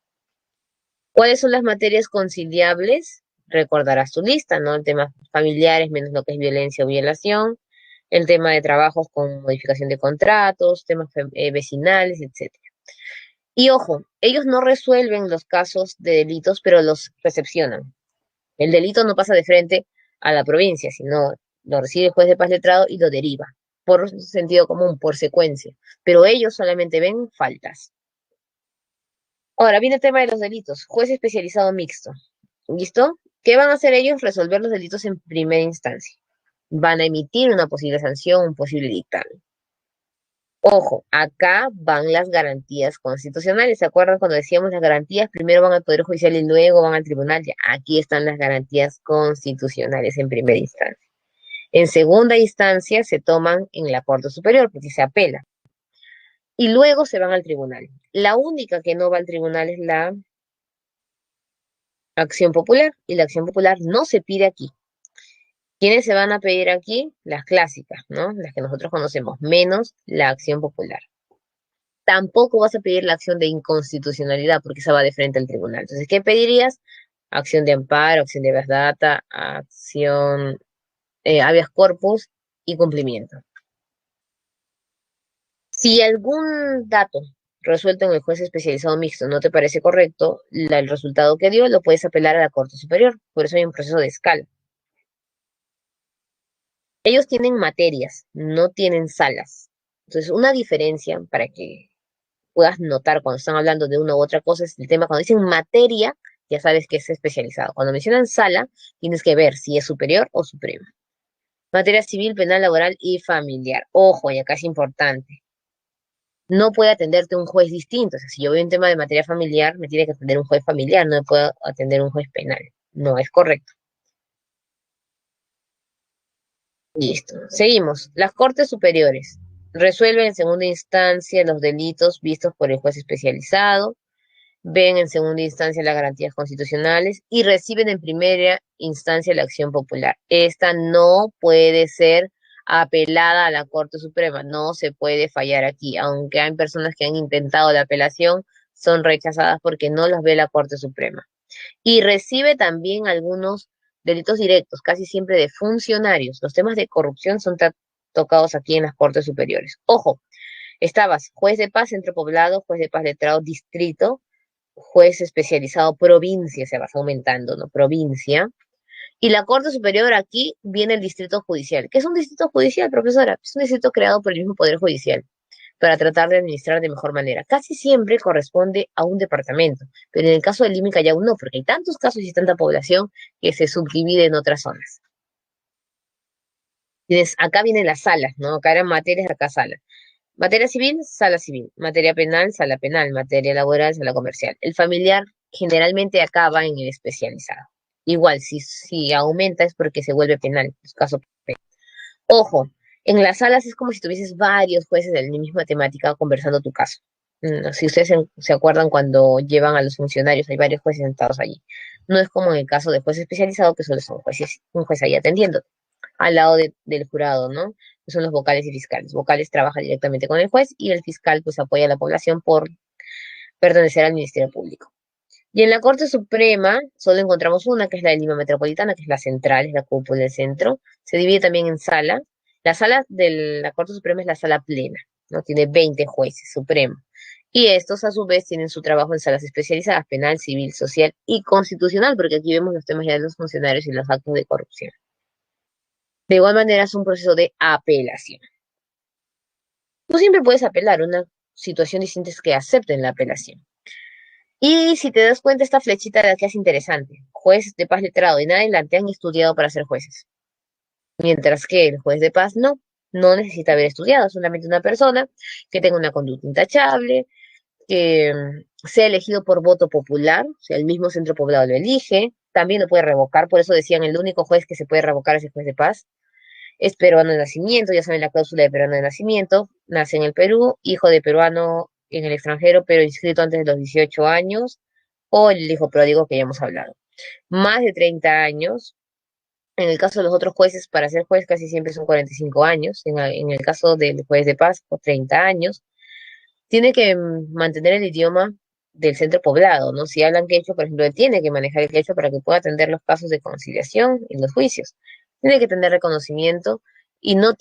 ¿Cuáles son las materias conciliables? Recordarás tu lista, ¿no? El tema familiares, menos lo que es violencia o violación, el tema de trabajos con modificación de contratos, temas vecinales, etcétera. Y ojo, ellos no resuelven los casos de delitos, pero los recepcionan. El delito no pasa de frente a la provincia, sino lo recibe el juez de paz letrado y lo deriva, por sentido común, por secuencia. Pero ellos solamente ven faltas. Ahora viene el tema de los delitos. Juez especializado mixto. ¿Listo? ¿Qué van a hacer ellos? Resolver los delitos en primera instancia. Van a emitir una posible sanción, un posible dictamen. Ojo, acá van las garantías constitucionales. ¿Se acuerdan cuando decíamos las garantías? Primero van al Poder Judicial y luego van al tribunal. Ya, aquí están las garantías constitucionales en primera instancia. En segunda instancia se toman en la Corte Superior porque se apela. Y luego se van al tribunal. La única que no va al tribunal es la acción popular. Y la acción popular no se pide aquí. ¿Quiénes se van a pedir aquí? Las clásicas, ¿no? Las que nosotros conocemos, menos la acción popular. Tampoco vas a pedir la acción de inconstitucionalidad porque esa va de frente al tribunal. Entonces, ¿qué pedirías? Acción de amparo, acción de habeas data, acción habeas corpus y cumplimiento. Si algún dato resuelto en el juez especializado mixto no te parece correcto, el resultado que dio lo puedes apelar a la Corte Superior. Por eso hay un proceso de escala. Ellos tienen materias, no tienen salas. Entonces, una diferencia para que puedas notar cuando están hablando de una u otra cosa es el tema, cuando dicen materia, ya sabes que es especializado. Cuando mencionan sala, tienes que ver si es superior o suprema. Materia civil, penal, laboral y familiar. Ojo, y acá es importante. No puede atenderte un juez distinto. O sea, si yo veo un tema de materia familiar, me tiene que atender un juez familiar, no me puedo atender un juez penal. No es correcto. Listo. Seguimos. Las Cortes Superiores resuelven en segunda instancia los delitos vistos por el juez especializado, ven en segunda instancia las garantías constitucionales y reciben en primera instancia la acción popular. Esta no puede ser apelada a la Corte Suprema, no se puede fallar aquí, aunque hay personas que han intentado la apelación, son rechazadas porque no las ve la Corte Suprema. Y recibe también algunos delitos directos, casi siempre de funcionarios. Los temas de corrupción son tocados aquí en las Cortes Superiores. Ojo, estabas juez de paz, centro poblado, juez de paz letrado, distrito, juez especializado provincia, se va aumentando, ¿no? Provincia. Y la Corte Superior aquí viene el Distrito Judicial. ¿Qué es un distrito judicial, profesora? Es un distrito creado por el mismo Poder Judicial para tratar de administrar de mejor manera. Casi siempre corresponde a un departamento, pero en el caso del Lima y Callao no, porque hay tantos casos y tanta población que se subdivide en otras zonas. Tienes, acá vienen las salas, ¿no? Acá eran materias, acá salas. Materia civil, sala civil. Materia penal, sala penal. Materia laboral, sala comercial. El familiar generalmente acaba en el especializado. Igual, si aumenta es porque se vuelve penal, es caso penal. Ojo, en las salas es como si tuvieses varios jueces de la misma temática conversando tu caso. Si ustedes se acuerdan cuando llevan a los funcionarios, hay varios jueces sentados allí. No es como en el caso de juez especializado, que solo son jueces, un juez ahí atendiendo al lado del jurado, ¿no? Que son los vocales y fiscales. Vocales trabaja directamente con el juez y el fiscal pues apoya a la población por pertenecer al Ministerio Público. Y en la Corte Suprema solo encontramos una, que es la de Lima Metropolitana, que es la central, es la cúpula del centro. Se divide también en salas. La sala de la Corte Suprema es la sala plena, ¿no? Tiene 20 jueces supremos. Y estos, a su vez, tienen su trabajo en salas especializadas, penal, civil, social y constitucional, porque aquí vemos los temas ya de los funcionarios y los actos de corrupción. De igual manera, es un proceso de apelación. Tú siempre puedes apelar, una situación distinta es que acepten la apelación. Y si te das cuenta, esta flechita de aquí es interesante. Juez de paz letrado y nada adelante han estudiado para ser jueces. Mientras que el juez de paz no necesita haber estudiado, solamente una persona que tenga una conducta intachable, que sea elegido por voto popular, o sea, el mismo centro poblado lo elige, también lo puede revocar, por eso decían el único juez que se puede revocar es el juez de paz. Es peruano de nacimiento, ya saben la cláusula de peruano de nacimiento, nace en el Perú, hijo de peruano en el extranjero, pero inscrito antes de los 18 años, o el hijo pródigo que ya hemos hablado. Más de 30 años, en el caso de los otros jueces, para ser juez casi siempre son 45 años, en el caso del juez de paz, 30 años, tiene que mantener el idioma del centro poblado, ¿no? Si hablan quechua, por ejemplo, él tiene que manejar el quechua para que pueda atender los casos de conciliación en los juicios. Tiene que tener reconocimiento y no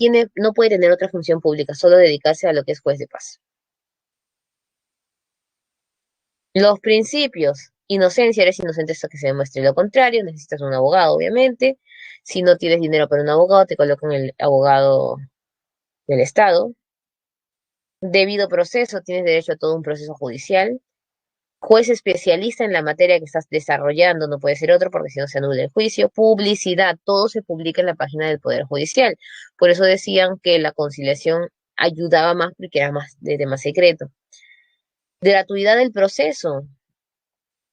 puede tener otra función pública, solo dedicarse a lo que es juez de paz. Los principios. Inocencia, eres inocente hasta que se demuestre lo contrario, necesitas un abogado, obviamente. Si no tienes dinero para un abogado, te colocan el abogado del Estado. Debido proceso, tienes derecho a todo un proceso judicial. Juez especialista en la materia que estás desarrollando, no puede ser otro porque si no se anula el juicio. Publicidad, todo se publica en la página del Poder Judicial. Por eso decían que la conciliación ayudaba más porque era más de tema secreto. Gratuidad del proceso.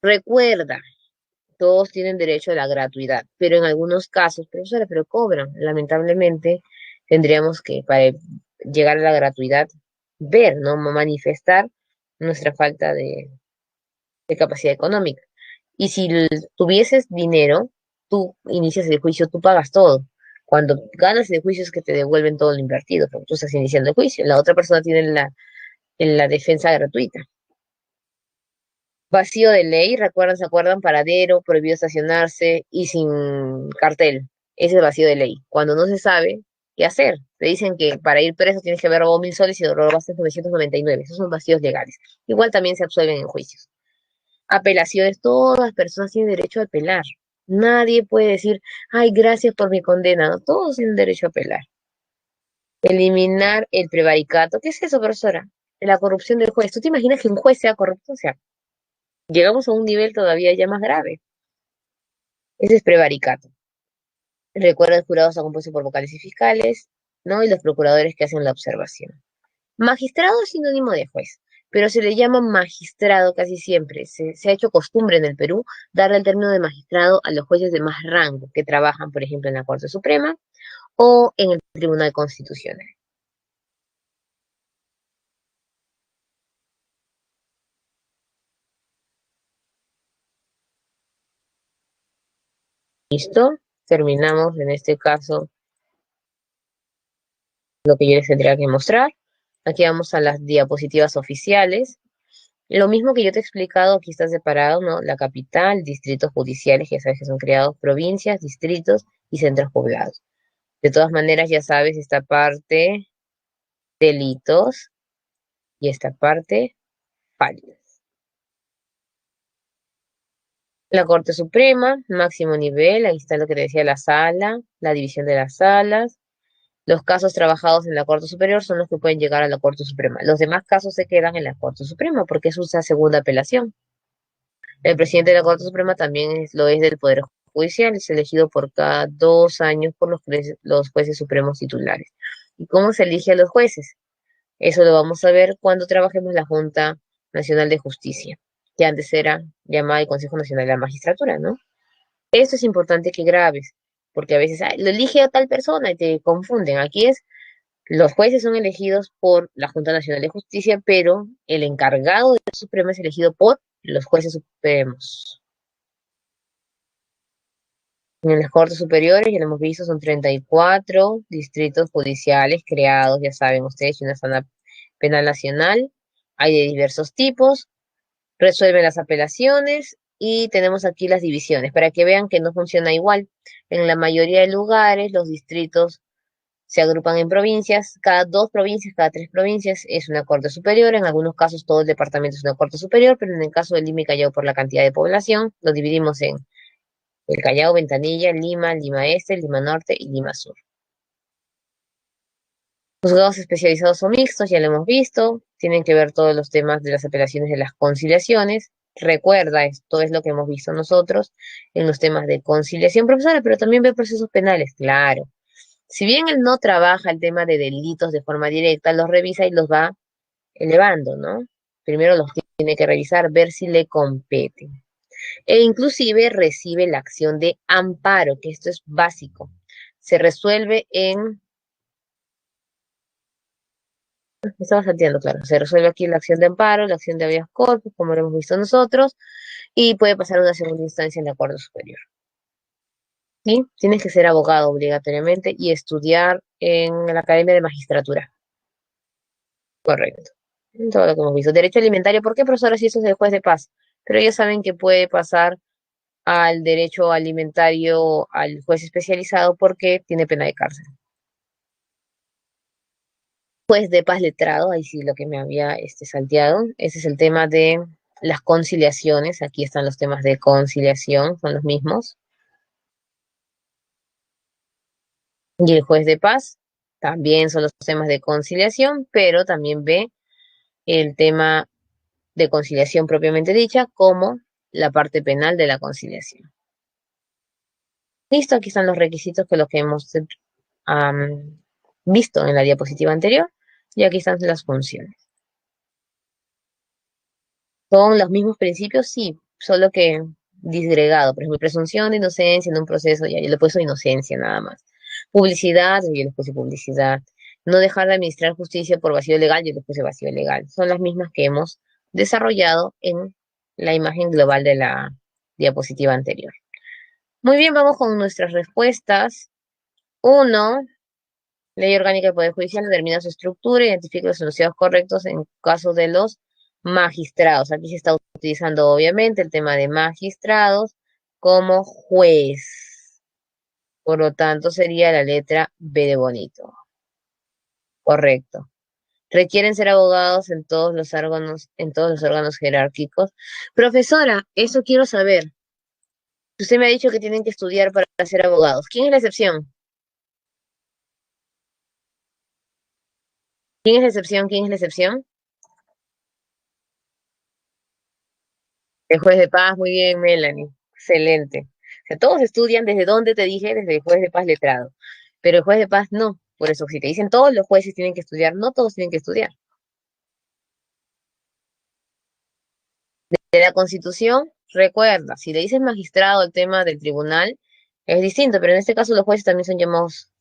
Recuerda, todos tienen derecho a la gratuidad, pero en algunos casos, profesora, pero cobran. Lamentablemente, tendríamos que, para llegar a la gratuidad, ver, ¿no? Manifestar nuestra falta de capacidad económica. Y si tuvieses dinero, tú inicias el juicio, tú pagas todo. Cuando ganas el juicio es que te devuelven todo lo invertido, porque tú estás iniciando el juicio. La otra persona tiene la defensa gratuita. Vacío de ley, recuerdan, se acuerdan, paradero, prohibido estacionarse y sin cartel. Ese es vacío de ley. Cuando no se sabe qué hacer. Te dicen que para ir preso tienes que haber robado 1.000 soles y robaste 999. Esos son vacíos legales. Igual también se absuelven en juicios. Apelaciones, todas las personas tienen derecho a apelar. Nadie puede decir, ay, gracias por mi condena. No, todos tienen derecho a apelar. Eliminar el prevaricato. ¿Qué es eso, profesora? La corrupción del juez. ¿Tú te imaginas que un juez sea corrupto? O sea, llegamos a un nivel todavía ya más grave. Ese es prevaricato. Recuerda, el jurado está compuesto por vocales y fiscales, ¿no? Y los procuradores que hacen la observación. Magistrado es sinónimo de juez, pero se le llama magistrado casi siempre. Se ha hecho costumbre en el Perú darle el término de magistrado a los jueces de más rango que trabajan, por ejemplo, en la Corte Suprema o en el Tribunal Constitucional. ¿Listo? Terminamos en este caso lo que yo les tendría que mostrar. Aquí vamos a las diapositivas oficiales. Lo mismo que yo te he explicado, aquí está separado, ¿no? La capital, distritos judiciales, que ya sabes que son creados, provincias, distritos y centros poblados. De todas maneras, ya sabes, esta parte, delitos, y esta parte, faltas. La Corte Suprema, máximo nivel, ahí está lo que te decía la sala, la división de las salas. Los casos trabajados en la Corte Superior son los que pueden llegar a la Corte Suprema. Los demás casos se quedan en la Corte Suprema porque es una segunda apelación. El presidente de la Corte Suprema también lo es del Poder Judicial, es elegido por cada 2 años por los jueces supremos titulares. ¿Y cómo se elige a los jueces? Eso lo vamos a ver cuando trabajemos la Junta Nacional de Justicia, que antes era llamada el Consejo Nacional de la Magistratura, ¿no? Esto es importante que grabes, porque a veces "Ay, lo elige a tal persona y te confunden. Aquí es, los jueces son elegidos por la Junta Nacional de Justicia, pero el encargado de la Suprema es elegido por los jueces supremos. En las Cortes Superiores, ya lo hemos visto, son 34 distritos judiciales creados, ya saben ustedes, y una sala penal nacional. Hay de diversos tipos, resuelven las apelaciones y tenemos aquí las divisiones para que vean que no funciona igual. En la mayoría de lugares, los distritos se agrupan en provincias, cada 2 provincias, cada 3 provincias es una corte superior, en algunos casos todo el departamento es una corte superior, pero en el caso del Lima y Callao por la cantidad de población, lo dividimos en el Callao, Ventanilla, Lima, Lima Este, Lima Norte y Lima Sur. Juzgados especializados o mixtos, ya lo hemos visto, tienen que ver todos los temas de las apelaciones de las conciliaciones. Recuerda, esto es lo que hemos visto nosotros en los temas de conciliación, profesora, pero también ve procesos penales, claro. Si bien él no trabaja el tema de delitos de forma directa, los revisa y los va elevando, ¿no? Primero los tiene que revisar, ver si le competen. E inclusive recibe la acción de amparo, que esto es básico. Se resuelve en, me estaba salteando, claro, se resuelve aquí la acción de amparo, la acción de habeas corpus, como lo hemos visto nosotros, y puede pasar a una segunda instancia en la Corte Superior. ¿Sí? Tienes que ser abogado obligatoriamente y estudiar en la Academia de Magistratura. Correcto. Todo lo que hemos visto. Derecho alimentario, ¿por qué, profesora, si eso es del juez de paz? Pero ellos saben que puede pasar al derecho alimentario al juez especializado porque tiene pena de cárcel. Juez de paz letrado, ahí sí lo que me había salteado. Ese es el tema de las conciliaciones. Aquí están los temas de conciliación, son los mismos. Y el juez de paz también son los temas de conciliación, pero también ve el tema de conciliación propiamente dicha como la parte penal de la conciliación. Listo, aquí están los requisitos que los que hemos visto en la diapositiva anterior y aquí están las funciones. ¿Son los mismos principios? Sí, solo que disgregado. Por ejemplo, presunción de inocencia en un proceso, ya yo le he puesto inocencia nada más. Publicidad, yo le puse publicidad. No dejar de administrar justicia por vacío legal, yo le puse vacío legal. Son las mismas que hemos desarrollado en la imagen global de la diapositiva anterior. Muy bien, vamos con nuestras respuestas. 1. Ley Orgánica del Poder Judicial determina su estructura, identifica los enunciados correctos en caso de los magistrados. Aquí se está utilizando obviamente el tema de magistrados como juez. Por lo tanto, sería la letra B de bonito. Correcto. Requieren ser abogados en todos los órganos jerárquicos. Profesora, eso quiero saber. Usted me ha dicho que tienen que estudiar para ser abogados. ¿Quién es la excepción? ¿Quién es la excepción? ¿Quién es la excepción? El juez de paz, muy bien, Melanie. Excelente. O sea, todos estudian desde dónde te dije, desde el juez de paz letrado. Pero el juez de paz no. Por eso, si te dicen todos los jueces tienen que estudiar, no todos tienen que estudiar. De la Constitución, recuerda, si le dices magistrado el tema del tribunal, es distinto, pero en este caso los jueces también son llamados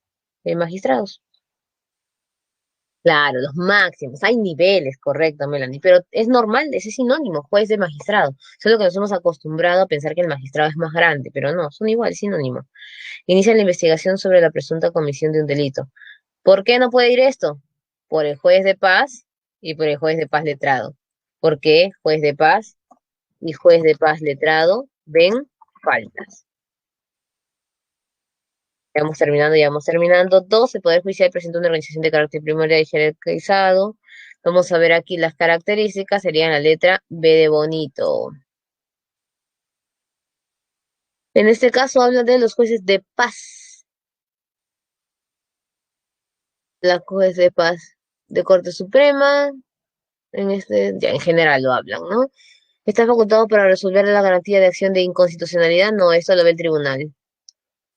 magistrados. Claro, los máximos, hay niveles, correcto, Melanie, pero es normal, ese es sinónimo, juez de magistrado. Solo que nos hemos acostumbrado a pensar que el magistrado es más grande, pero no, son igual, sinónimo. Inicia la investigación sobre la presunta comisión de un delito. ¿Por qué no puede ir esto? Por el juez de paz y por el juez de paz letrado. ¿Por qué juez de paz y juez de paz letrado ven faltas? Ya vamos terminando, ya vamos terminando. Dos, el Poder Judicial presenta una organización de carácter primordial y jerarquizado. Vamos a ver aquí las características, serían la letra B de bonito. En este caso habla de los jueces de paz, la juez de paz de Corte Suprema, ya en general lo hablan, ¿no? ¿Está facultado para resolver la garantía de acción de inconstitucionalidad? No, esto lo ve el tribunal.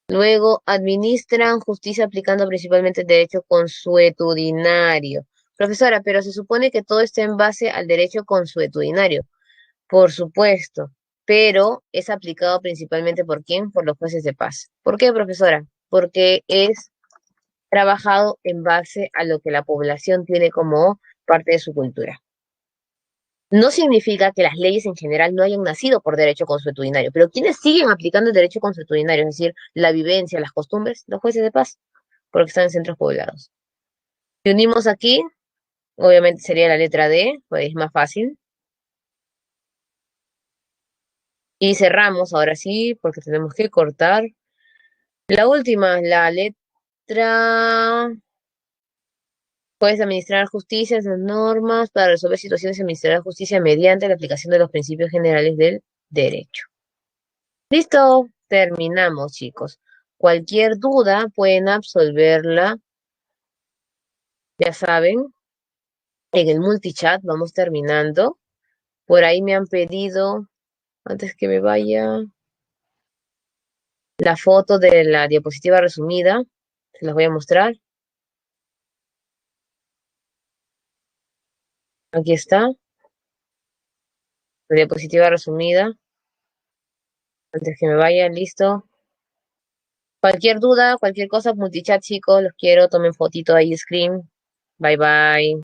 Luego, administran justicia aplicando principalmente el derecho consuetudinario. Profesora, pero se supone que todo está en base al derecho consuetudinario. Por supuesto, pero es aplicado principalmente ¿por quién? Por los jueces de paz. ¿Por qué, profesora? Porque es trabajado en base a lo que la población tiene como parte de su cultura. No significa que las leyes en general no hayan nacido por derecho consuetudinario, pero quienes siguen aplicando el derecho consuetudinario, es decir, la vivencia, las costumbres, los jueces de paz, porque están en centros poblados. Si unimos aquí, obviamente sería la letra D, pues es más fácil. Y cerramos ahora sí, porque tenemos que cortar. La última, la letra. Puedes administrar justicia, las normas para resolver situaciones y administrar justicia mediante la aplicación de los principios generales del derecho. Listo, terminamos, chicos. Cualquier duda pueden absolverla, ya saben, en el multichat. Vamos terminando. Por ahí me han pedido, antes que me vaya, la foto de la diapositiva resumida. Se las voy a mostrar. Aquí está, la diapositiva resumida. Antes que me vaya, listo. Cualquier duda, cualquier cosa, multichat, chicos, los quiero. Tomen fotito ahí, screen. Bye bye.